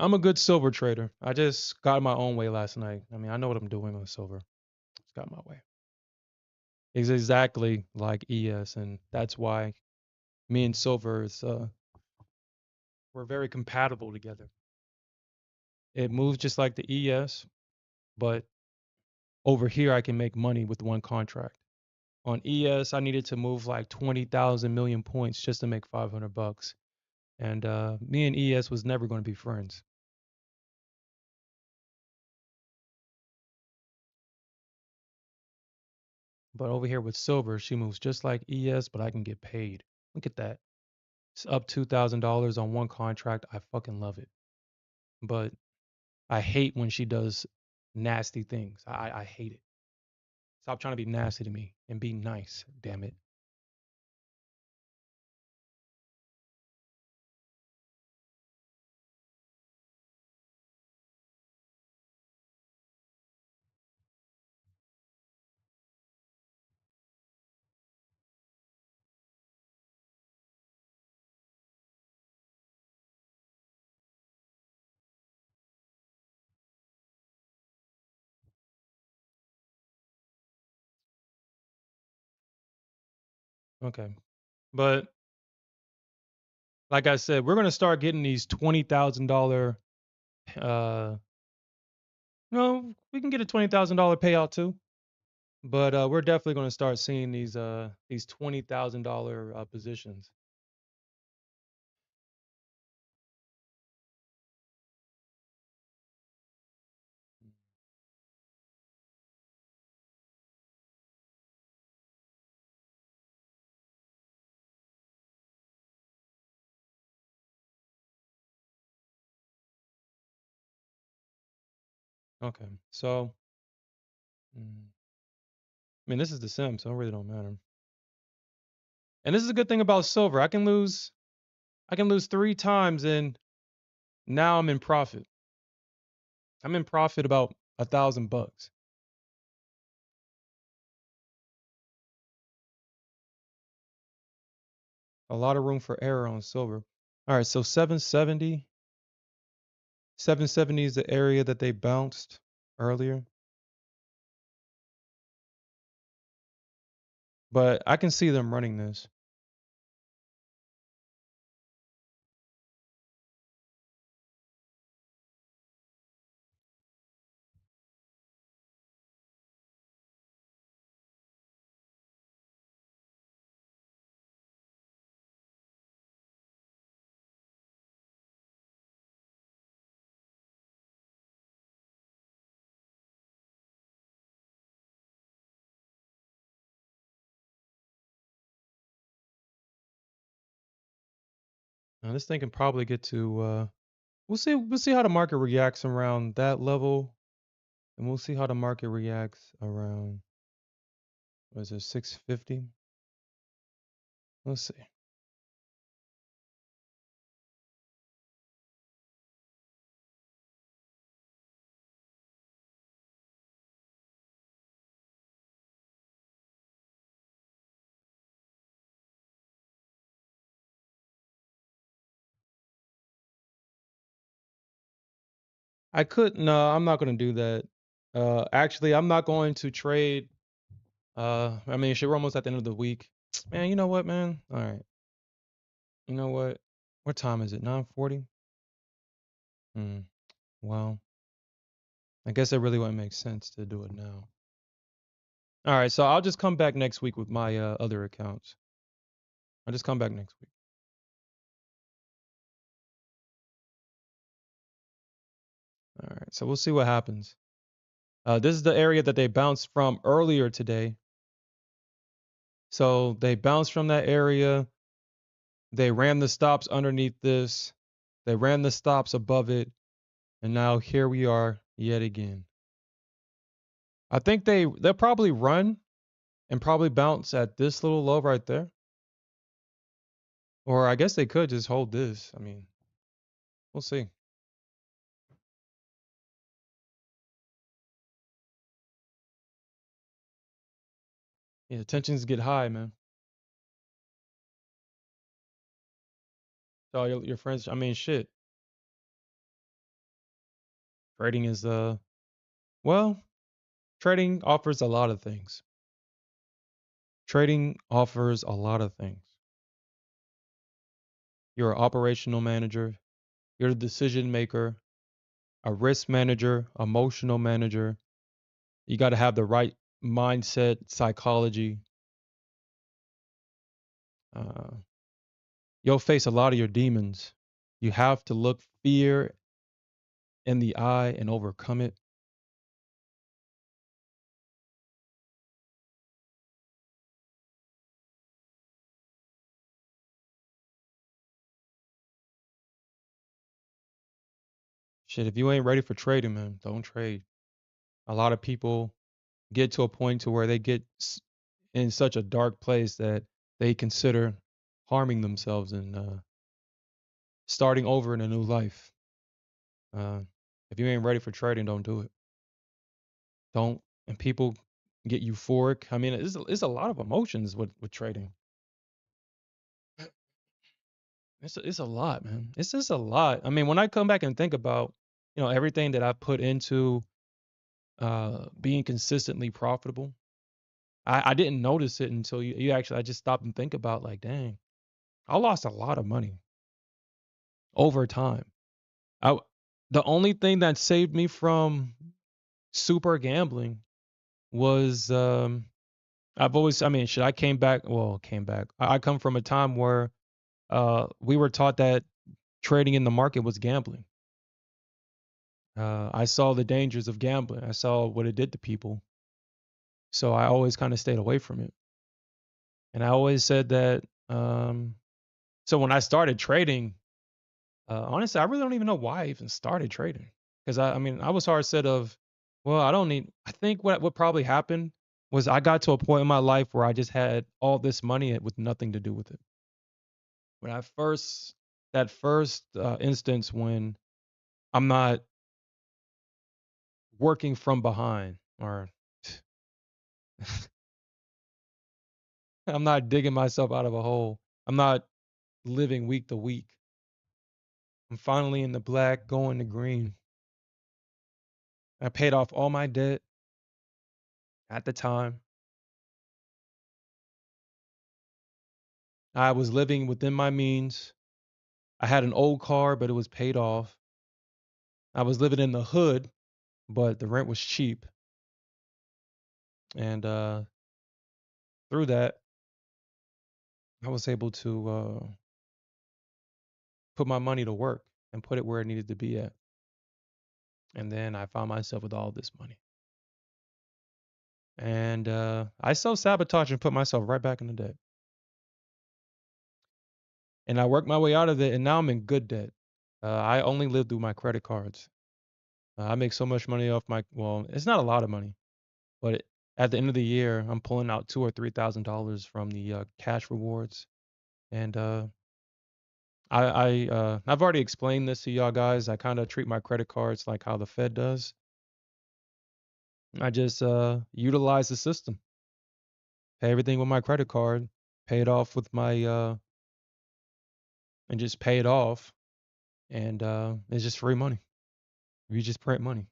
Speaker 1: I'm a good silver trader. I just got my own way last night. I mean, I know what I'm doing on silver. Just got my way. It's exactly like ES, and that's why me and silver is we're very compatible together. It moves just like the ES, but over here I can make money with one contract. On ES, I needed to move like 20,000 million points just to make 500 bucks. And me and ES was never going to be friends. But over here with silver, she moves just like ES, but I can get paid. Look at that. It's up $2,000 on one contract. I fucking love it. But I hate when she does nasty things. I hate it. Stop trying to be nasty to me and be nice. Damn it. Okay. But like I said, we're gonna start getting these $20,000. No, we can get a $20,000 payout too. But we're definitely gonna start seeing these $20,000 positions. Okay. So, I mean, this is the sim, so it really don't matter. And this is a good thing about silver. I can lose 3 times, and now I'm in profit. I'm in profit about $1,000. A lot of room for error on silver. All right, so 770. 770 is the area that they bounced earlier. But I can see them running this. Now this thing can probably get to we'll see how the market reacts around that level, and we'll see how the market reacts around, what is it, 650? Let's see. I could No, I'm not gonna do that. Actually, I'm not going to trade. I mean, shit, we're almost at the end of the week. Man, you know what, man? All right. You know what? What time is it? 9:40? Hmm. Well, I guess it really wouldn't make sense to do it now. All right, so I'll just come back next week with my other accounts. I'll just come back next week. All right, so we'll see what happens. This is the area that they bounced from earlier today. So they bounced from that area. They ran the stops underneath this. They ran the stops above it. And now here we are yet again. I think they'll probably run and probably bounce at this little low right there. Or I guess they could just hold this. I mean, we'll see. Yeah, tensions get high, man. So your friends, I mean, shit. Trading is well, trading offers a lot of things. Trading offers a lot of things. You're an operational manager, you're the decision maker, a risk manager, emotional manager. You got to have the right mindset, psychology. Uh, you'll face a lot of your demons. You have to look fear in the eye and overcome it. Shit, if you ain't ready for trading, man, don't trade. A lot of people get to a point to where they get in such a dark place that they consider harming themselves and starting over in a new life. Uh, if you ain't ready for trading, don't do it. Don't. And people get euphoric. I mean, it's a lot of emotions with trading. It's a lot, man. It's just a lot. I mean, when I come back and think about, everything that I put into being consistently profitable, I didn't notice it until you actually I just stopped and think about like, dang, I lost a lot of money over time. I the only thing that saved me from super gambling was I've always I mean, shit, I came back, well, came back. I come from a time where we were taught that trading in the market was gambling. I saw the dangers of gambling. I saw what it did to people. So I always kind of stayed away from it. And I always said that so when I started trading, honestly, I really don't even know why I even started trading. Because I mean, I was hard set of, well, I don't need. I think what probably happened was I got to a point in my life where I just had all this money with nothing to do with it. When I first that first instance when I'm not working from behind or I'm not digging myself out of a hole. I'm not living week to week. I'm finally in the black, going to green. I paid off all my debt at the time. I was living within my means. I had an old car, but it was paid off. I was living in the hood, but the rent was cheap. And through that, I was able to put my money to work and put it where it needed to be at. And then I found myself with all this money. And I self sabotage and put myself right back in the debt. And I worked my way out of it, and now I'm in good debt. I only live through my credit cards. I make so much money off well, it's not a lot of money, but at the end of the year, I'm pulling out $2,000 or $3,000 from the cash rewards. And I've already explained this to y'all guys. I kind of treat my credit cards like how the Fed does. I just utilize the system, pay everything with my credit card, pay it off with my and just pay it off, and it's just free money. You just print money.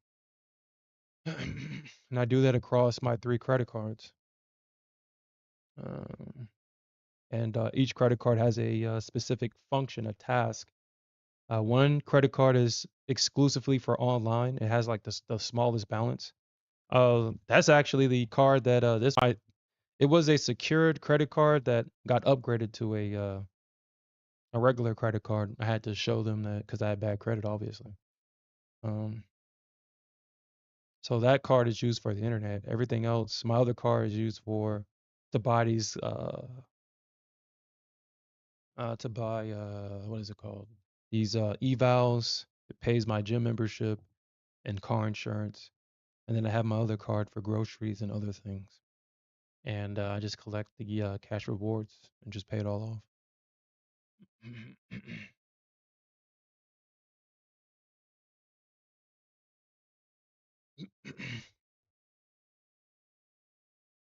Speaker 1: And I do that across my 3 credit cards. Um, and each credit card has a specific function, a task. One credit card is exclusively for online. It has like the smallest balance. That's actually the card that it was a secured credit card that got upgraded to a regular credit card. I had to show them that because I had bad credit, obviously. Um, so that card is used for the internet. Everything else, my other card is used for to buy these to buy what is it called? These evals. It pays my gym membership and car insurance, and then I have my other card for groceries and other things. And I just collect the cash rewards and just pay it all off.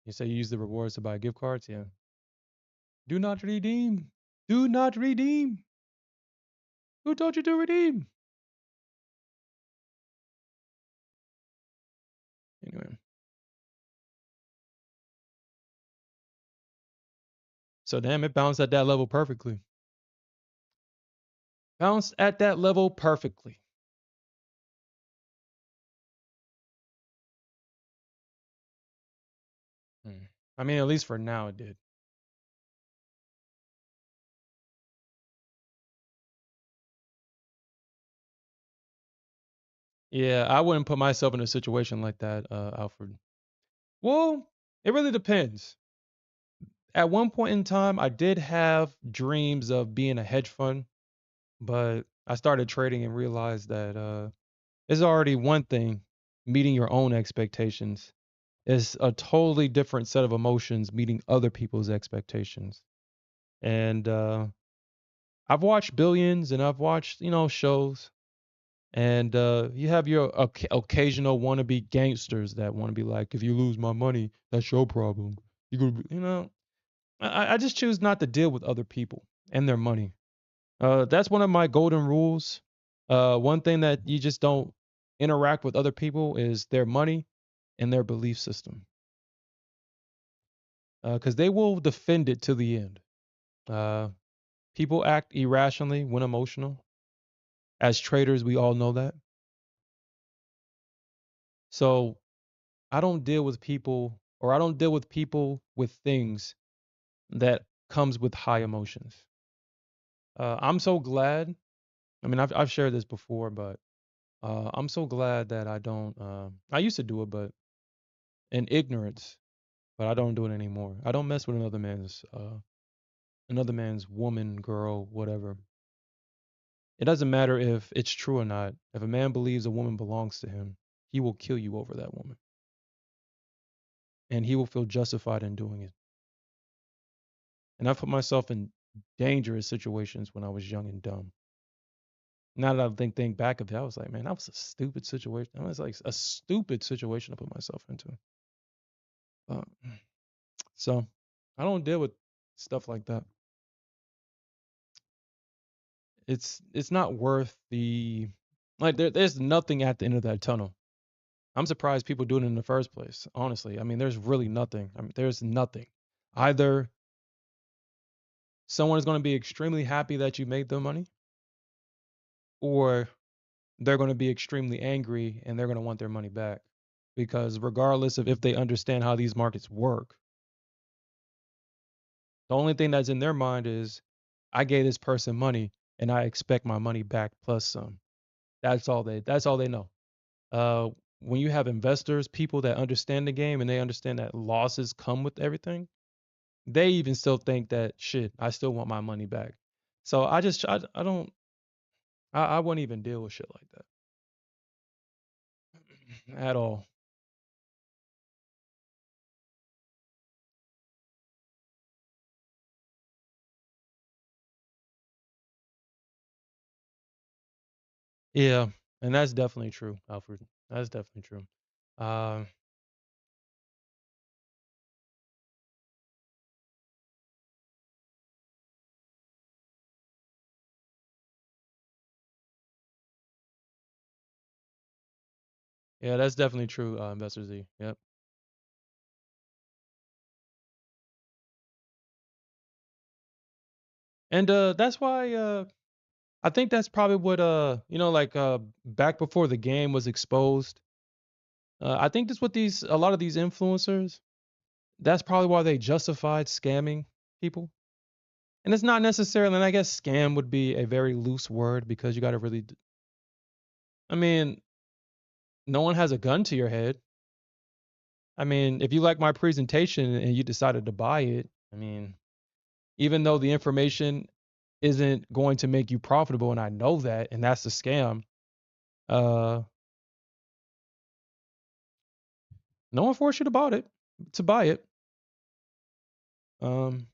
Speaker 1: You say you use the rewards to buy gift cards? Yeah. Do not redeem. Do not redeem. Who told you to redeem? Anyway, so damn, it bounced at that level perfectly. Bounced at that level perfectly. Hmm. I mean, at least for now, it did. Yeah, I wouldn't put myself in a situation like that, Alfred. Well, it really depends. At one point in time, I did have dreams of being a hedge fund, but I started trading and realized that it's already one thing meeting your own expectations. It's a totally different set of emotions meeting other people's expectations. And I've watched billions and I've watched, shows. And you have your occasional wannabe gangsters that want to be like, if you lose my money, that's your problem. You gonna, I just choose not to deal with other people and their money. That's one of my golden rules. One thing that you just don't interact with other people is their money and their belief system, because they will defend it to the end. Uh, People act irrationally when emotional. As traders, we all know that. So I don't deal with people, or I don't deal with people with things that comes with high emotions. I'm so glad. I mean, I've shared this before, but I'm so glad that I don't. I used to do it, but in ignorance. But I don't do it anymore. I don't mess with another man's woman, girl, whatever. It doesn't matter if it's true or not. If a man believes a woman belongs to him, he will kill you over that woman, and he will feel justified in doing it. And I put myself in dangerous situations when I was young and dumb. Now that I think back of it, I was like, man, that was a stupid situation. That was like a stupid situation to put myself into. Uh, so I don't deal with stuff like that. It's not worth the like there's nothing at the end of that tunnel. I'm surprised people do it in the first place. Honestly, I mean, there's really nothing. I mean, there's nothing. Either someone is going to be extremely happy that you made the money, or they're going to be extremely angry and they're going to want their money back. Because regardless of if they understand how these markets work, the only thing that's in their mind is, I gave this person money and I expect my money back plus some. That's all they know. Uh, when you have investors, people that understand the game and they understand that losses come with everything, they even still think that shit. I still want my money back. So I don't I wouldn't even deal with shit like that at all. Yeah, and that's definitely true, Alfred. That's definitely true. Uh, yeah, that's definitely true, Investor Z. Yep. And that's why I think that's probably what, like, back before the game was exposed, I think that's what these a lot of these influencers, that's probably why they justified scamming people. And it's not necessarily, and I guess scam would be a very loose word because you gotta really I mean, no one has a gun to your head. I mean, if you like my presentation and you decided to buy it, I mean, even though the information isn't going to make you profitable, and I know that, and that's a scam, uh, no one forced you to buy it. Um,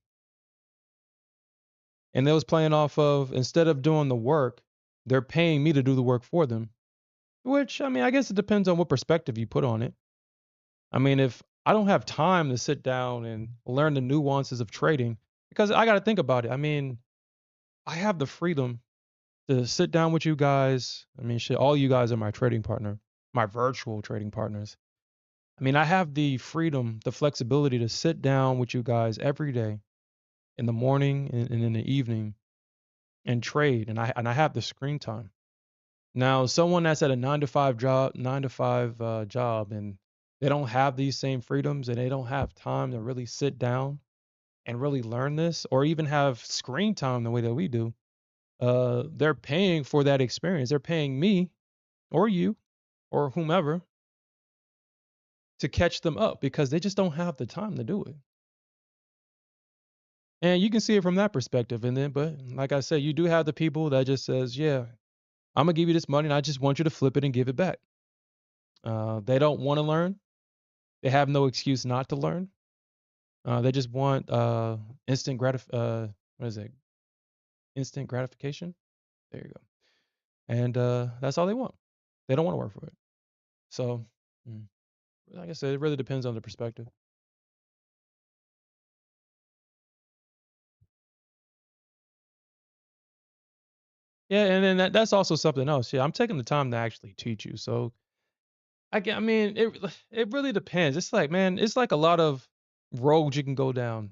Speaker 1: and they was playing off of instead of doing the work, they're paying me to do the work for them. Which I mean, I guess it depends on what perspective you put on it. I mean, if I don't have time to sit down and learn the nuances of trading, because I got to think about it. I mean, I have the freedom to sit down with you guys. I mean, shit, all you guys are my trading partner, my virtual trading partners. I mean, I have the freedom, the flexibility to sit down with you guys every day in the morning and in the evening and trade, and I have the screen time. Now, someone that's at a 9 to 5 job, and they don't have these same freedoms, and they don't have time to really sit down and really learn this, or even have screen time the way that we do. They're paying for that experience. They're paying me or you or whomever to catch them up because they just don't have the time to do it. And you can see it from that perspective. And then, but like I said, you do have the people that just says, "Yeah, I'm gonna give you this money, and I just want you to flip it and give it back." They don't want to learn. They have no excuse not to learn. They just want instant what is it? Instant gratification. There you go. And that's all they want. They don't want to work for it. So, mm, like I said, it really depends on the perspective. Yeah, and then that's also something else. Yeah, I'm taking the time to actually teach you. So I mean, it really depends. It's like, man, it's like a lot of roads you can go down.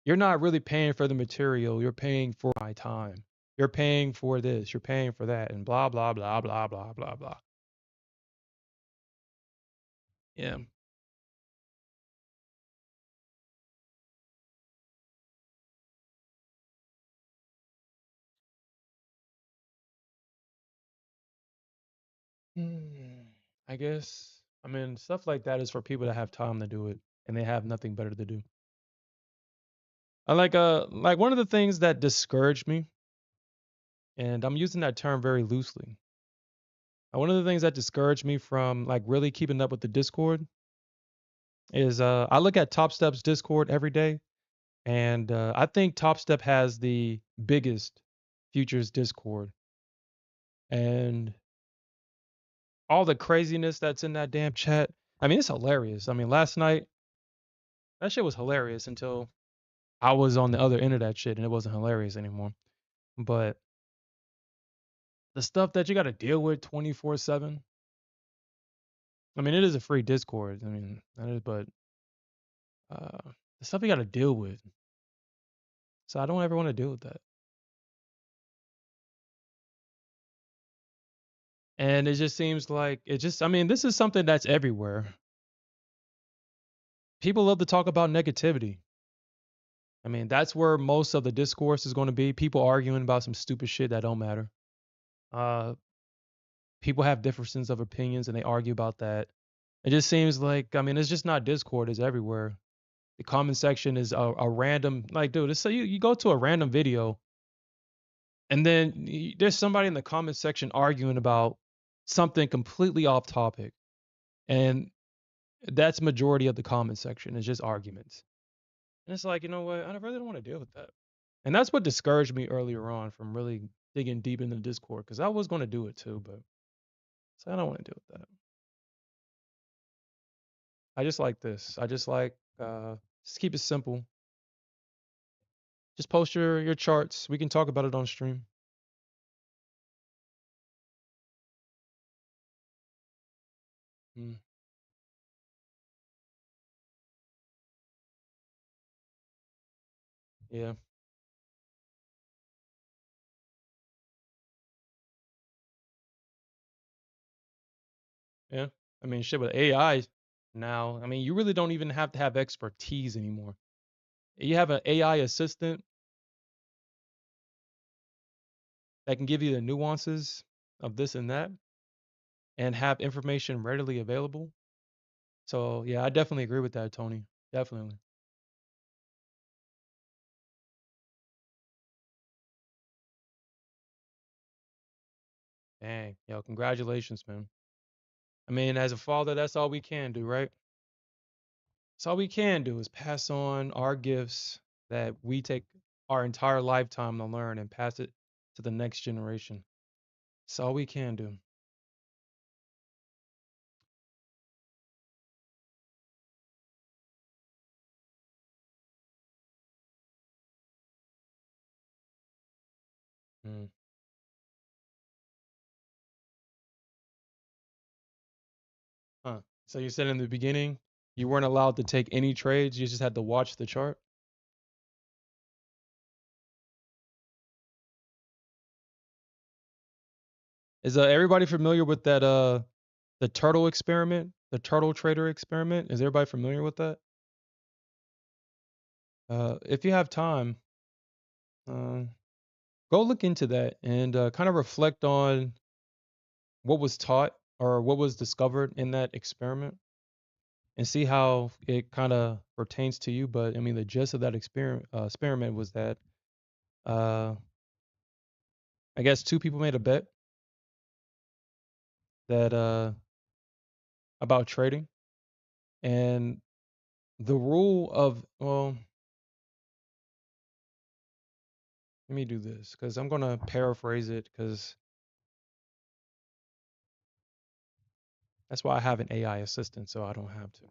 Speaker 1: You're not really paying for the material. You're paying for my time. You're paying for this. You're paying for that, and blah blah blah blah blah blah blah. Yeah. Hmm, I guess. I mean, stuff like that is for people that have time to do it and they have nothing better to do. I like one of the things that discouraged me, and I'm using that term very loosely. One of the things that discouraged me from like really keeping up with the Discord is I look at Top Step's Discord every day, and I think Top Step has the biggest futures Discord, and all the craziness that's in that damn chat. I mean, it's hilarious. I mean, last night that shit was hilarious until I was on the other end of that shit and it wasn't hilarious anymore. But the stuff that you got to deal with 24/7. I mean, it is a free Discord. I mean, that is, but the stuff you got to deal with. So I don't ever want to deal with that. And it just seems like it just. I mean, this is something that's everywhere. People love to talk about negativity. I mean, that's where most of the discourse is going to be. People arguing about some stupid shit that don't matter. Uh, People have differences of opinions and they argue about that. It just seems like, I mean, it's just not Discord, it's everywhere. The comment section is a random, like, dude, it's so you go to a random video and then there's somebody in the comment section arguing about something completely off topic. And that's majority of the comment section is just arguments. And it's like, you know what? I really don't want to deal with that. And that's what discouraged me earlier on from really digging deep into the Discord because I was going to do it too, but so I don't want to deal with that. I just like this. I just like just keep it simple. Just post your charts. We can talk about it on stream. Mm, yeah. Yeah. I mean, shit with AI now, I mean, you really don't even have to have expertise anymore. You have an AI assistant that can give you the nuances of this and that and have information readily available. So, yeah, I definitely agree with that, Tony. Definitely. Dang. Yo, congratulations, man. I mean, as a father, that's all we can do, right? That's all we can do is pass on our gifts that we take our entire lifetime to learn and pass it to the next generation. That's all we can do. Mm. Huh. So you said in the beginning you weren't allowed to take any trades, you just had to watch the chart? Is everybody familiar with that the turtle experiment, the turtle trader experiment? Is everybody familiar with that? If you have time, uh, go look into that and kind of reflect on what was taught or what was discovered in that experiment and see how it kind of pertains to you. But I mean, the gist of that experiment was that uh, I guess two people made a bet that about trading, and the rule of, well, let me do this because I'm gonna paraphrase it because that's why I have an AI assistant, so I don't have to.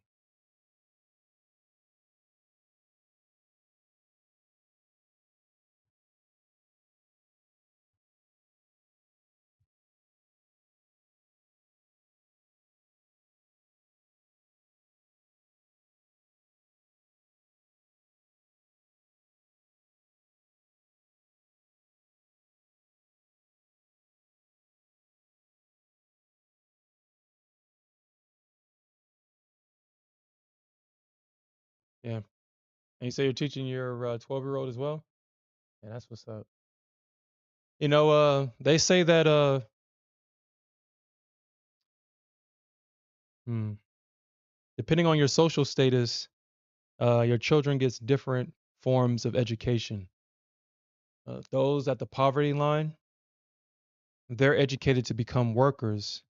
Speaker 1: Yeah. And you say you're teaching your 12-year-old as well? Yeah, that's what's up. They say that hmm, depending on your social status, your children gets different forms of education. Those at the poverty line, they're educated to become workers.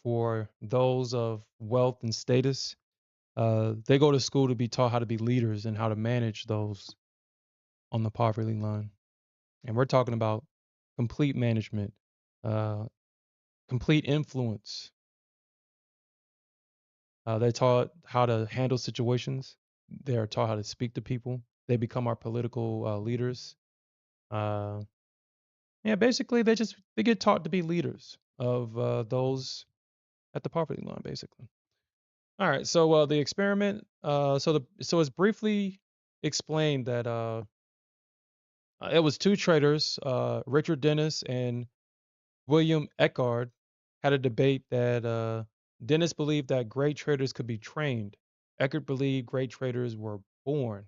Speaker 1: For those of wealth and status, they go to school to be taught how to be leaders and how to manage those on the poverty line. And we're talking about complete management, uh, complete influence. They're taught how to handle situations. They're taught how to speak to people. They become our political leaders. Uh, yeah, basically, they get taught to be leaders of those at the poverty line, basically. All right. So the experiment. So it's briefly explained that it was two traders, Richard Dennis and William Eckard, had a debate that Dennis believed that great traders could be trained. Eckard believed great traders were born.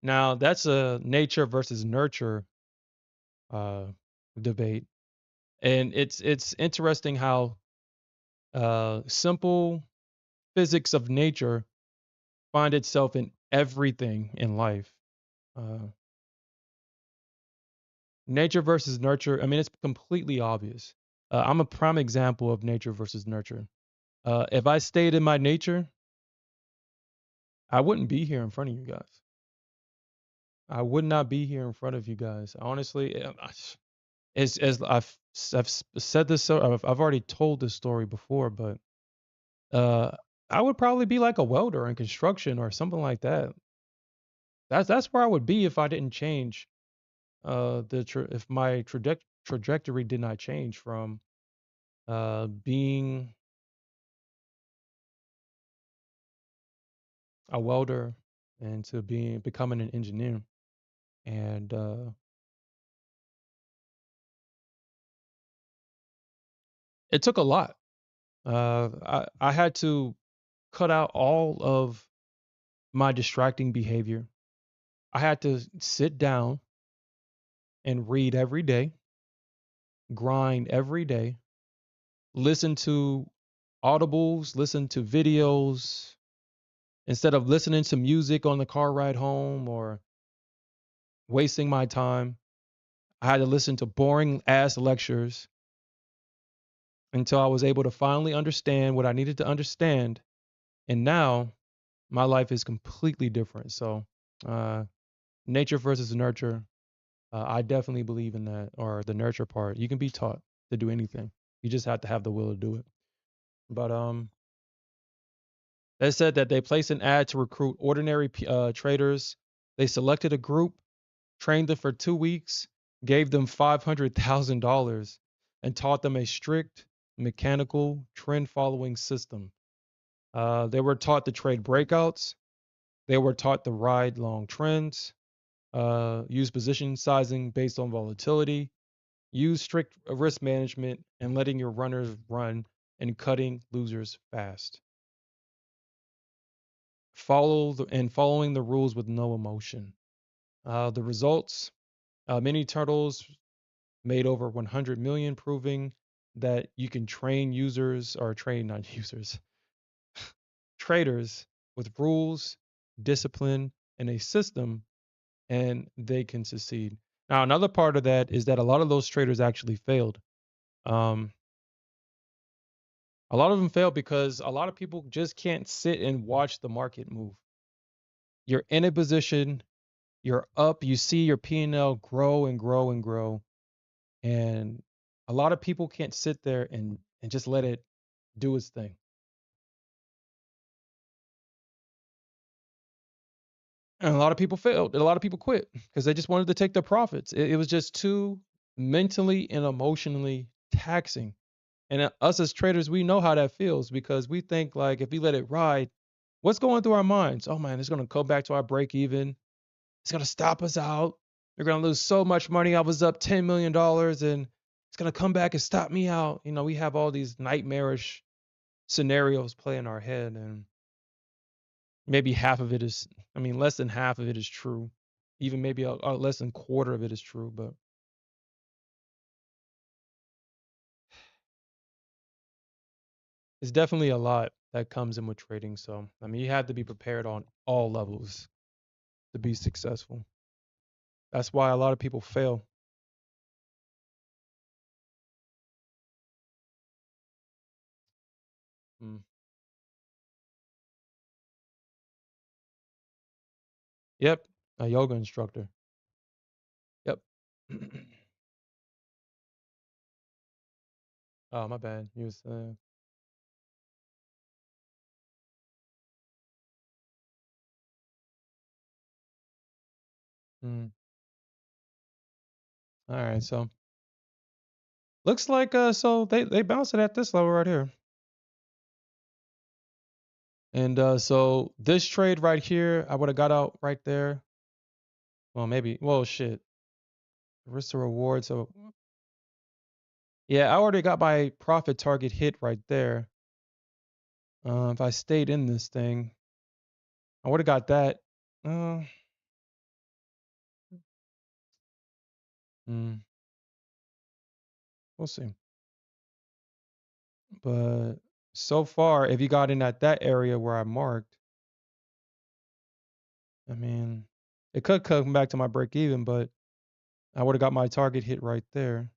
Speaker 1: Now that's a nature versus nurture uh, debate, and it's interesting how simple physics of nature find itself in everything in life. Uh, Nature versus nurture. I mean, it's completely obvious. I'm a prime example of nature versus nurture. If I stayed in my nature, I wouldn't be here in front of you guys. I would not be here in front of you guys. Honestly, as I've said this, so I've already told this story before, but uh, I would probably be like a welder in construction or something like that. That's where I would be if I didn't change. If my trajectory did not change from being a welder and to becoming an engineer. And it took a lot. I had to cut out all of my distracting behavior. I had to sit down and read every day, grind every day, listen to audibles, listen to videos instead of listening to music on the car ride home or wasting my time. I had to listen to boring ass lectures until I was able to finally understand what I needed to understand. And now my life is completely different. So, uh, nature versus nurture. I definitely believe in that, or the nurture part. You can be taught to do anything. You just have to have the will to do it. But they said that they placed an ad to recruit ordinary traders. They selected a group, trained them for 2 weeks, gave them $500,000, and taught them a strict mechanical trend following system. They were taught to trade breakouts. They were taught to ride long trends, use position sizing based on volatility, use strict risk management, and letting your runners run and cutting losers fast. Following the rules with no emotion. The results: many turtles made over 100 million, proving that you can train users or train not users, traders with rules, discipline, and a system, and they can succeed. Now, another part of that is that a lot of those traders actually failed. Um, a lot of them failed because a lot of people just can't sit and watch the market move. You're in a position, you're up, you see your P&L grow and grow and grow, and a lot of people can't sit there and just let it do its thing. And a lot of people failed. And a lot of people quit because they just wanted to take their profits. It was just too mentally and emotionally taxing. And us as traders, we know how that feels because we think like if we let it ride, what's going through our minds? Oh man, it's gonna go back to our break even. It's gonna stop us out. We're gonna lose so much money. I was up $10 million and it's gonna come back and stop me out. We have all these nightmarish scenarios play in our head, and maybe half of it is, I mean, less than half of it is true. Even maybe a less than quarter of it is true, but it's definitely a lot that comes in with trading. So, I mean, you have to be prepared on all levels to be successful. That's why a lot of people fail. Mm. Yep, a yoga instructor. Yep. Oh, my bad. You was mm. All right. So looks like so they bounce it at this level right here. And so this trade right here, I would have got out right there. Well, maybe. Well, shit. Risk to reward. So yeah, I already got my profit target hit right there. If I stayed in this thing, I would have got that. Uh, mm, we'll see. But so far, if you got in at that area where I marked, I mean, it could come back to my break even, but I would have got my target hit right there.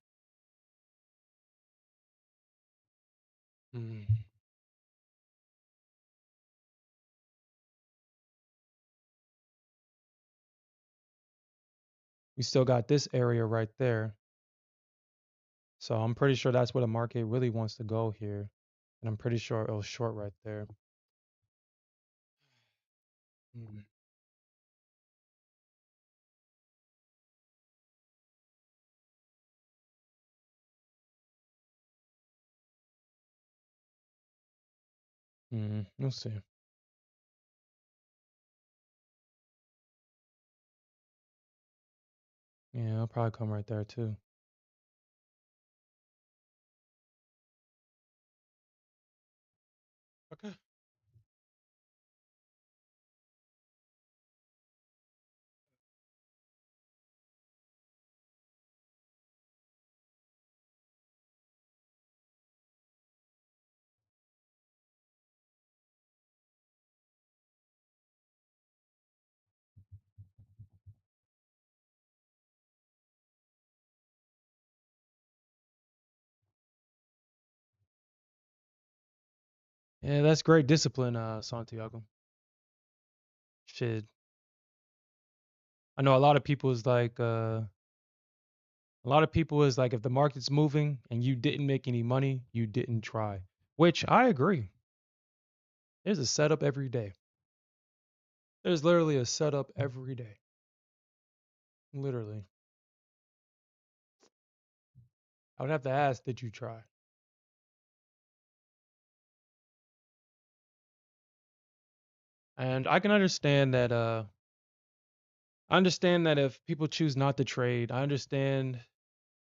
Speaker 1: Mm. We still got this area right there. So I'm pretty sure that's where the market really wants to go here. And I'm pretty sure it was short right there. Mm. We'll see. Yeah, I'll probably come right there too. Yeah, that's great discipline, Santiago. Shit. I know a lot of people is like if the market's moving and you didn't make any money, you didn't try. Which I agree. There's a setup every day. There's literally a setup every day. Literally. I would have to ask, did you try? And I can understand that if people choose not to trade, I understand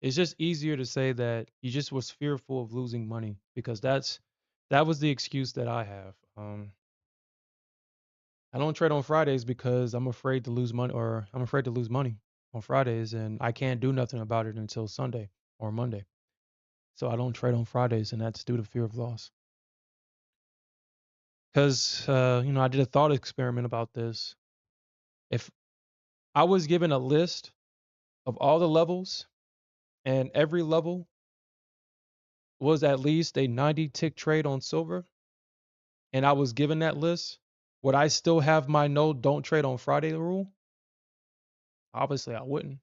Speaker 1: it's just easier to say that you just was fearful of losing money because that was the excuse that I have. I don't trade on Fridays because I'm afraid to lose money or I'm afraid to lose money on Fridays and I can't do nothing about it until Sunday or Monday. So I don't trade on Fridays and that's due to fear of loss. Cuz I did a thought experiment about this. If I was given a list of all the levels and every level was at least a 90 tick trade on silver and I was given that list, would I still have my no don't trade on Friday rule? Obviously I wouldn't.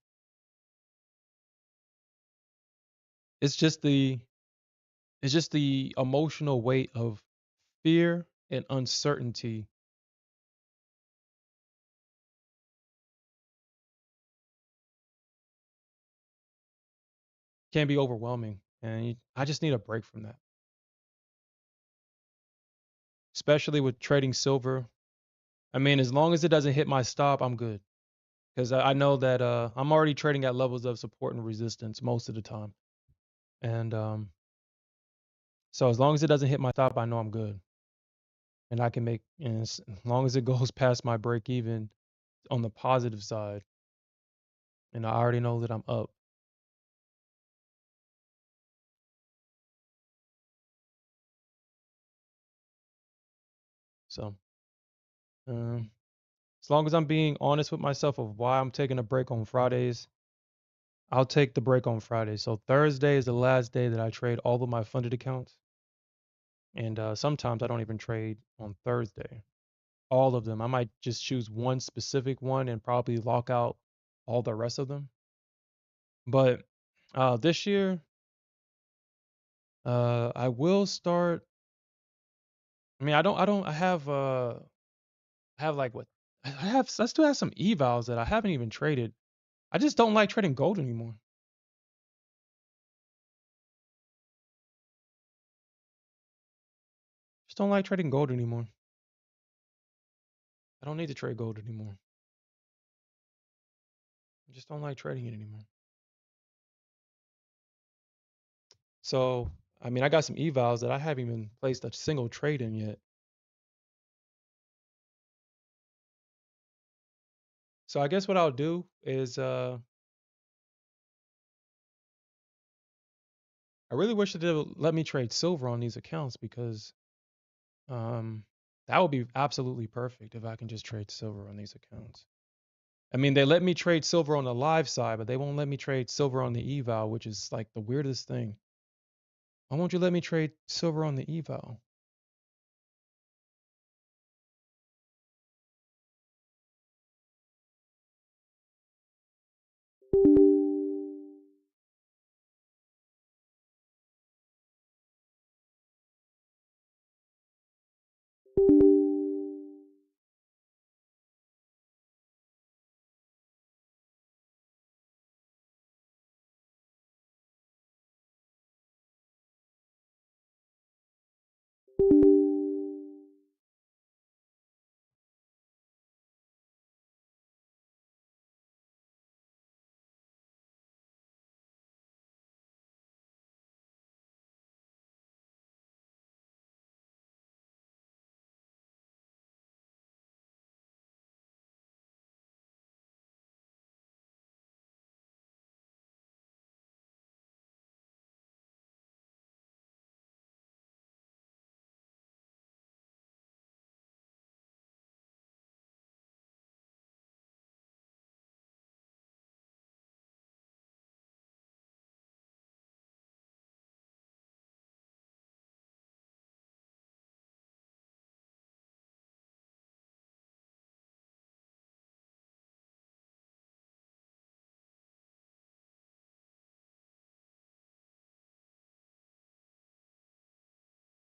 Speaker 1: It's just the it's just the emotional weight of fear and uncertainty can be overwhelming and I just need a break from that. Especially with trading silver. I mean, as long as it doesn't hit my stop, I'm good. Because I know that I'm already trading at levels of support and resistance most of the time. And so as long as it doesn't hit my stop, I know I'm good. And I can make, and as long as it goes past my break even on the positive side, and I already know that I'm up. So um, as long as I'm being honest with myself of why I'm taking a break on Fridays, I'll take the break on Friday. So Thursday is the last day that I trade all of my funded accounts. And sometimes I don't even trade on Thursday. All of them. I might just choose one specific one and probably lock out all the rest of them. But this year, I will start. I mean, I have like what I still have some evals that I haven't even traded. I just don't like trading gold anymore. Just don't like trading gold anymore. I don't need to trade gold anymore. I just don't like trading it anymore. So, I mean, I got some evals that I haven't even placed a single trade in yet. So I guess what I'll do is I really wish they would let me trade silver on these accounts because um that would be absolutely perfect if I can just trade silver on these accounts. I mean, they let me trade silver on the live side, but they won't let me trade silver on the eval, which is like the weirdest thing. Why won't you let me trade silver on the eval?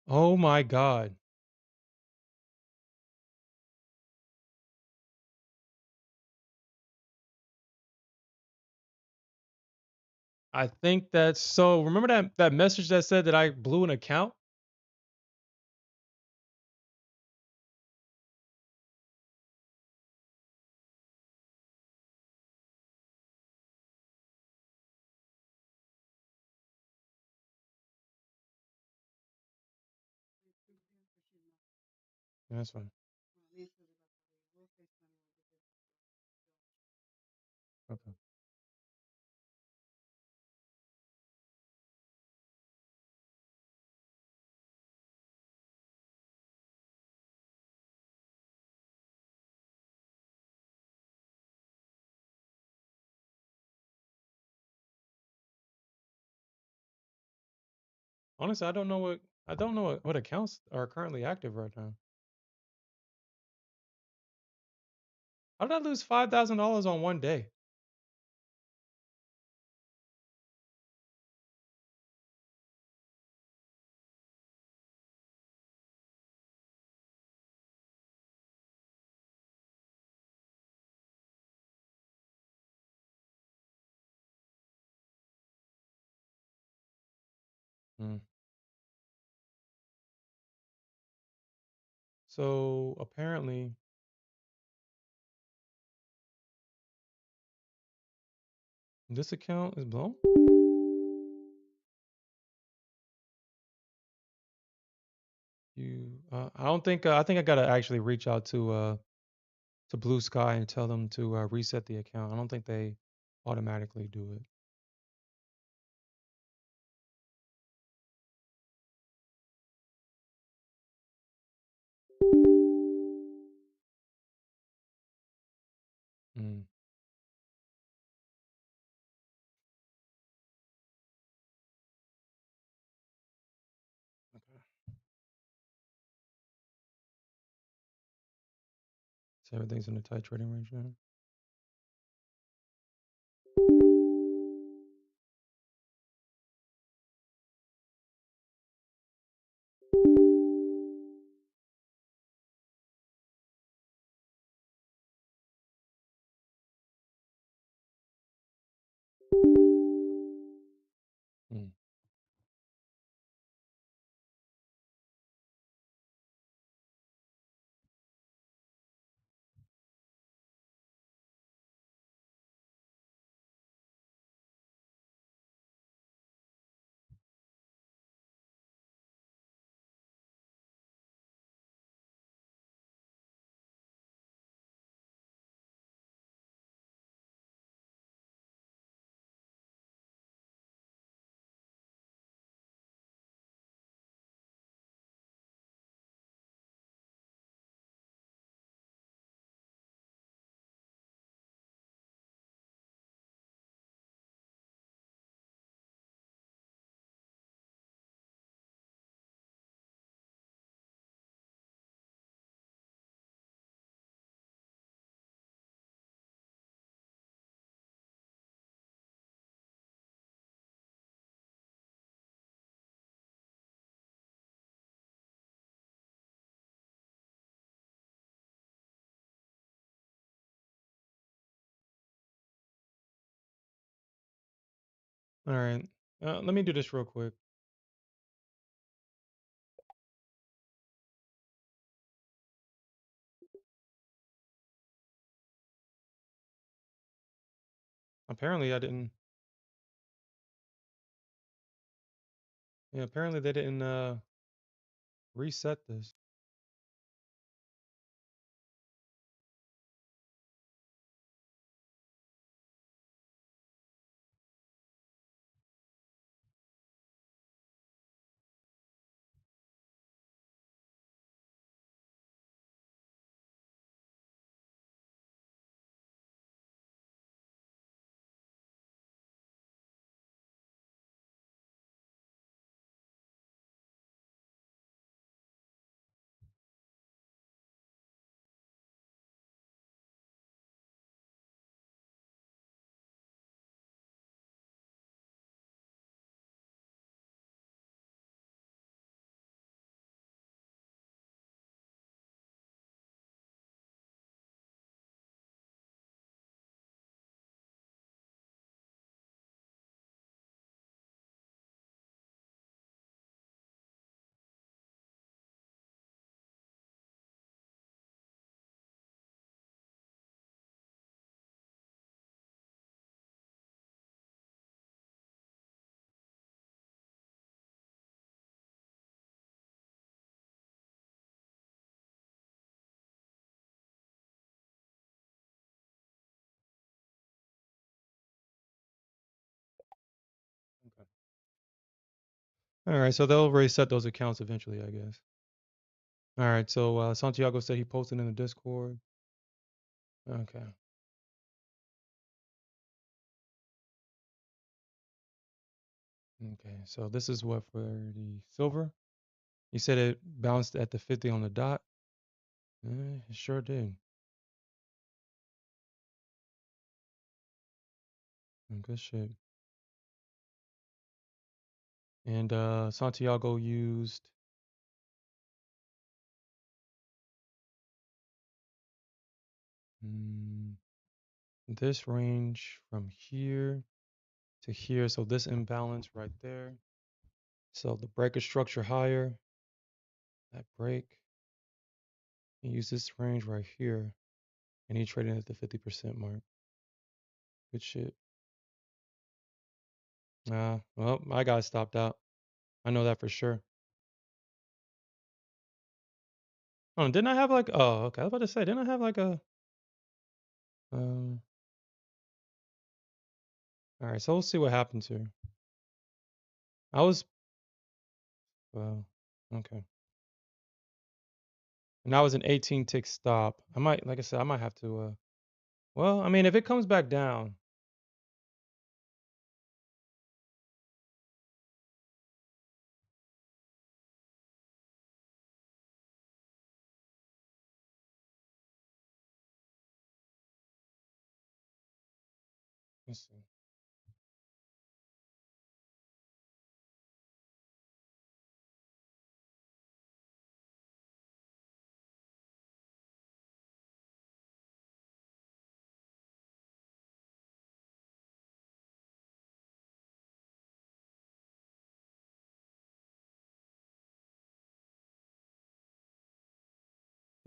Speaker 1: Oh my god. I think that's so remember that message that said that I blew an account? Yeah, that's fine. Okay. Honestly, I don't know what accounts are currently active right now. How did I lose $5,000 on one day? Hmm. So apparently this account is blown. I don't think I think I gotta actually reach out to Blue Sky and tell them to reset the account. I don't think they automatically do it. Mm, okay. So everything's in a tight trading range now. Mm, all right. Let me do this real quick. Apparently I didn't. Yeah, apparently they didn't reset this. All right, so they'll reset those accounts eventually, I guess. All right, so Santiago said he posted in the Discord. Okay. Okay, so this is what for the silver? You said it bounced at the 50 on the dot? It sure did. Good shit. And Santiago used mm, this range from here to here. So this imbalance right there. So the breaker structure higher, that break. He used this range right here. And he traded at the 50% mark. Good shit. Well, my guy stopped out. I know that for sure. Oh, didn't I have like? Oh, okay. I was about to say, didn't I have like a? Um. All right. So we'll see what happens here. I was. Well. Okay. And that was an 18 tick stop. I might, like I said, I might have to. Well, I mean, if it comes back down, let's see.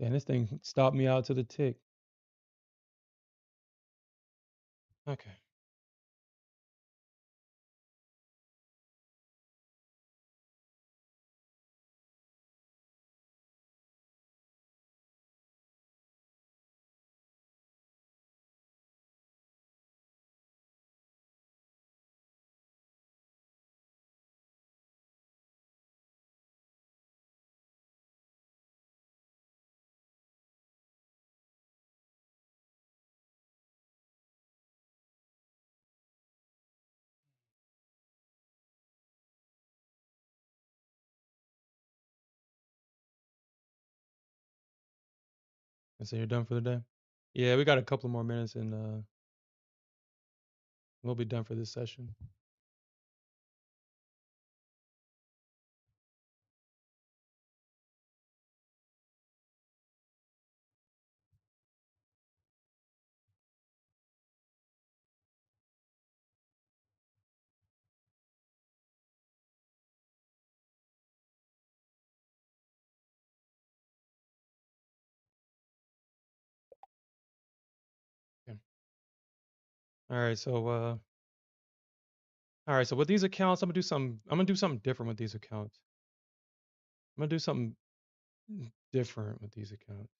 Speaker 1: And this thing stopped me out to the tick. Okay. And so you're done for the day. Yeah, we got a couple more minutes, and we'll be done for this session. Okay. All right. So all right. So with these accounts, I'm gonna do something. I'm gonna do something different with these accounts. I'm gonna do something different with these accounts.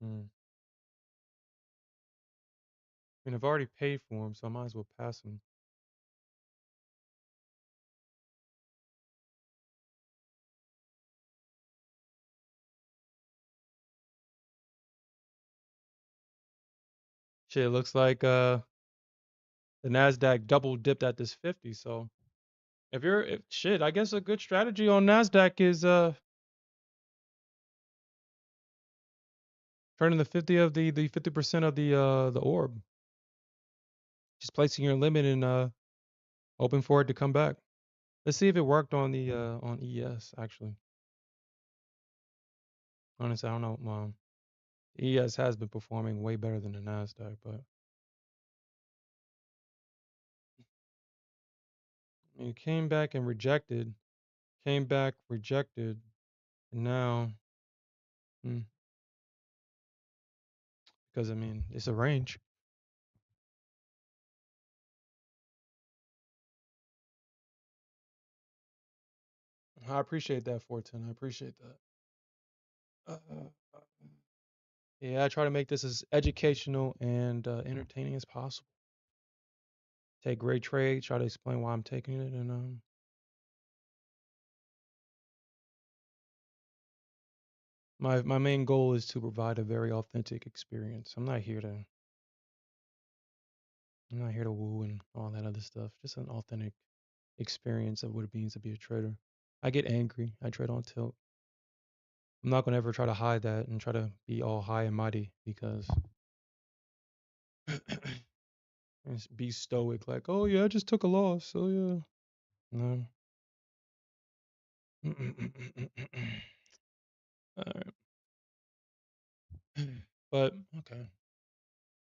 Speaker 1: Hmm. I mean, I've already paid for them, so I might as well pass them. Shit, it looks like the Nasdaq double dipped at this 50. So if shit, I guess a good strategy on Nasdaq is turning the 50 of the 50% of the orb, just placing your limit and hoping for it to come back. Let's see if it worked on the on ES actually. Honestly, I don't know. ES has been performing way better than the Nasdaq, but it came back and rejected, came back, rejected, and now, hmm, because I mean, it's a range. I appreciate that, Fortin. I appreciate that. Yeah, I try to make this as educational and entertaining as possible. Take great trade, try to explain why I'm taking it, and my main goal is to provide a very authentic experience. I'm not here to woo and all that other stuff. Just an authentic experience of what it means to be a trader. I get angry. I trade on tilt. I'm not gonna ever try to hide that and try to be all high and mighty because and be stoic like, oh yeah, I just took a loss. So yeah. No. Alright. But okay.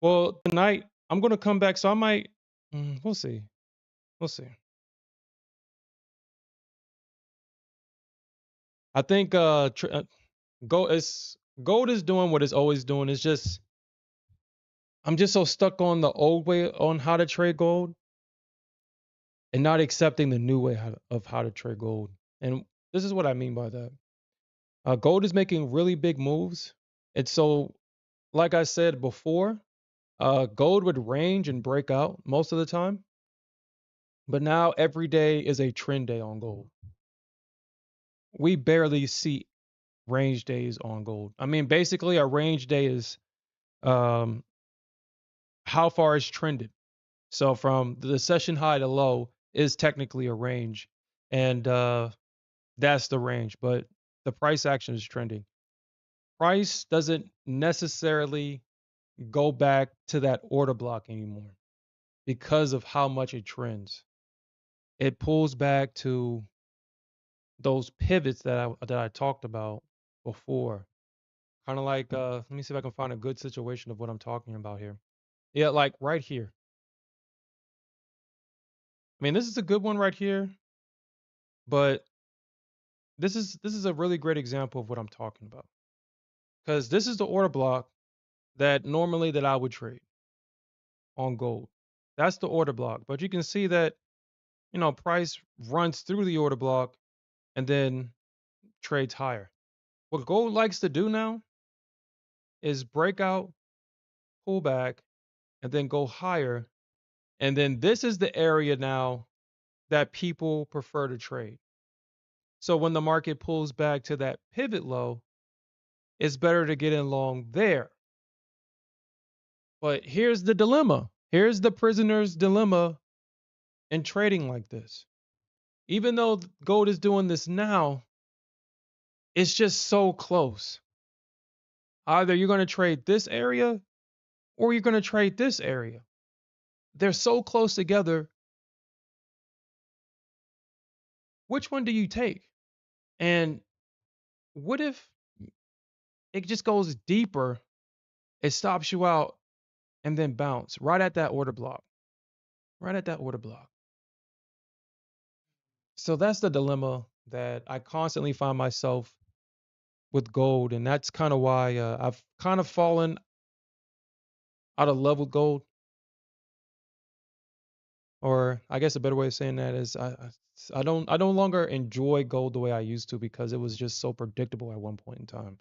Speaker 1: Well, tonight I'm gonna come back, so I might. We'll see. We'll see. I think gold is doing what it's always doing. It's just I'm just so stuck on the old way on how to trade gold and not accepting the new way of how to trade gold. And this is what I mean by that. Gold is making really big moves, and so like I said before, gold would range and break out most of the time, but now every day is a trend day on gold. We barely see range days on gold. I mean, basically, a range day is um, how far it's trended. So from the session high to low is technically a range, and that's the range. But the price action is trending. Price doesn't necessarily go back to that order block anymore because of how much it trends. It pulls back to those pivots that I talked about before. Kind of like let me see if I can find a good situation of what I'm talking about here. Yeah, like right here. I mean, this is a good one right here, but this is a really great example of what I'm talking about. Cuz this is the order block that normally that I would trade on gold. That's the order block, but you can see that, price runs through the order block and then trades higher. What gold likes to do now is break out, pull back, and then go higher. And then this is the area now that people prefer to trade. So when the market pulls back to that pivot low, it's better to get in long there. But here's the dilemma. Here's the prisoner's dilemma in trading like this. Even though gold is doing this now, it's just so close. Either you're going to trade this area or you're going to trade this area. They're so close together. Which one do you take? And what if it just goes deeper? It stops you out and then bounce right at that order block. Right at that order block. So that's the dilemma that I constantly find myself with gold, and that's kind of why I've kind of fallen out of love with gold. Or I guess a better way of saying that is I no longer enjoy gold the way I used to because it was just so predictable at one point in time.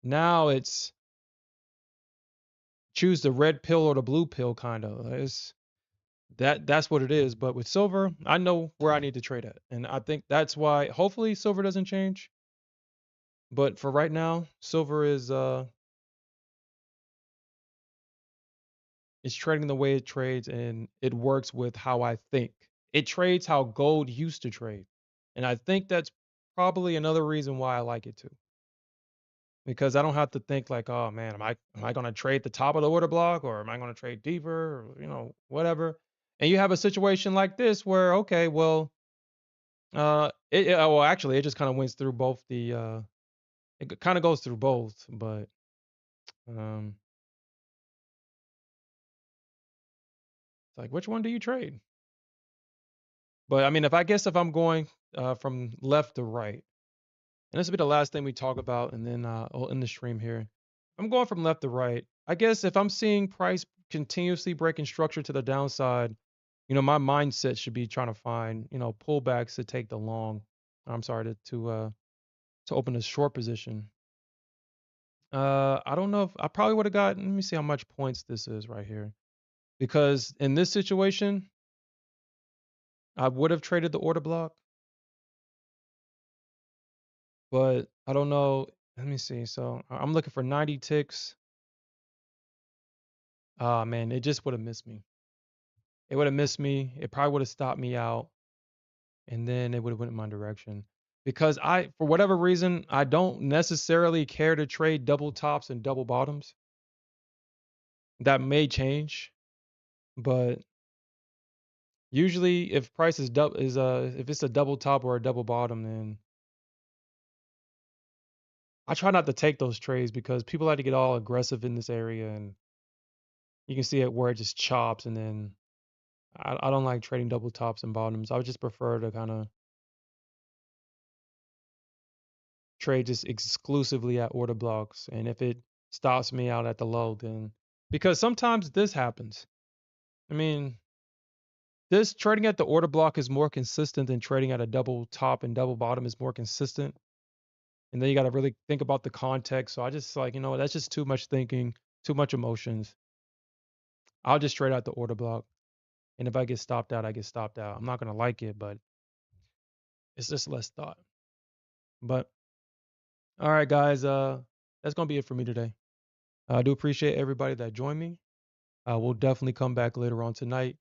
Speaker 1: Now it's choose the red pill or the blue pill kind of. It's that's what it is. But with silver, I know where I need to trade at, and I think that's why hopefully silver doesn't change. But for right now, silver is trading the way it trades, and it works with how I think. It trades how gold used to trade. And I think that's probably another reason why I like it too. Because I don't have to think like, oh man, am I gonna trade the top of the order block or am I gonna trade deeper or whatever. And you have a situation like this where, okay, well, well actually it just kind of went through both it kind of goes through both, but um it's like which one do you trade? But I mean, if I'm going from left to right, and this will be the last thing we talk about, and then I'll end the stream here. I'm going from left to right. I guess if I'm seeing price continuously breaking structure to the downside, my mindset should be trying to find, pullbacks to take the long. I'm sorry to open a short position. I don't know if I probably would have gotten. Let me see how much points this is right here. Because in this situation, I would have traded the order block, but I don't know. Let me see. So I'm looking for 90 ticks. Ah, man, it just would have missed me. It would have missed me. It probably would have stopped me out, and then it would have went in my direction. Because for whatever reason, I don't necessarily care to trade double tops and double bottoms. That may change, but usually if price is if it's a double top or a double bottom, then I try not to take those trades because people like to get all aggressive in this area, and you can see it where it just chops, and then I don't like trading double tops and bottoms. I would just prefer to kind of trade just exclusively at order blocks, and if it stops me out at the low, then because sometimes this happens. I mean, this trading at the order block is more consistent than trading at a double top and double bottom is more consistent. And then you got to really think about the context. So I just like, that's just too much thinking, too much emotions. I'll just trade out the order block. And if I get stopped out, I get stopped out. I'm not going to like it, but it's just less thought. But all right, guys, that's going to be it for me today. I do appreciate everybody that joined me. We'll definitely come back later on tonight,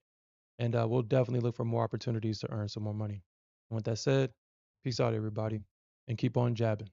Speaker 1: and we'll definitely look for more opportunities to earn some more money. And with that said, peace out, everybody, and keep on jabbing.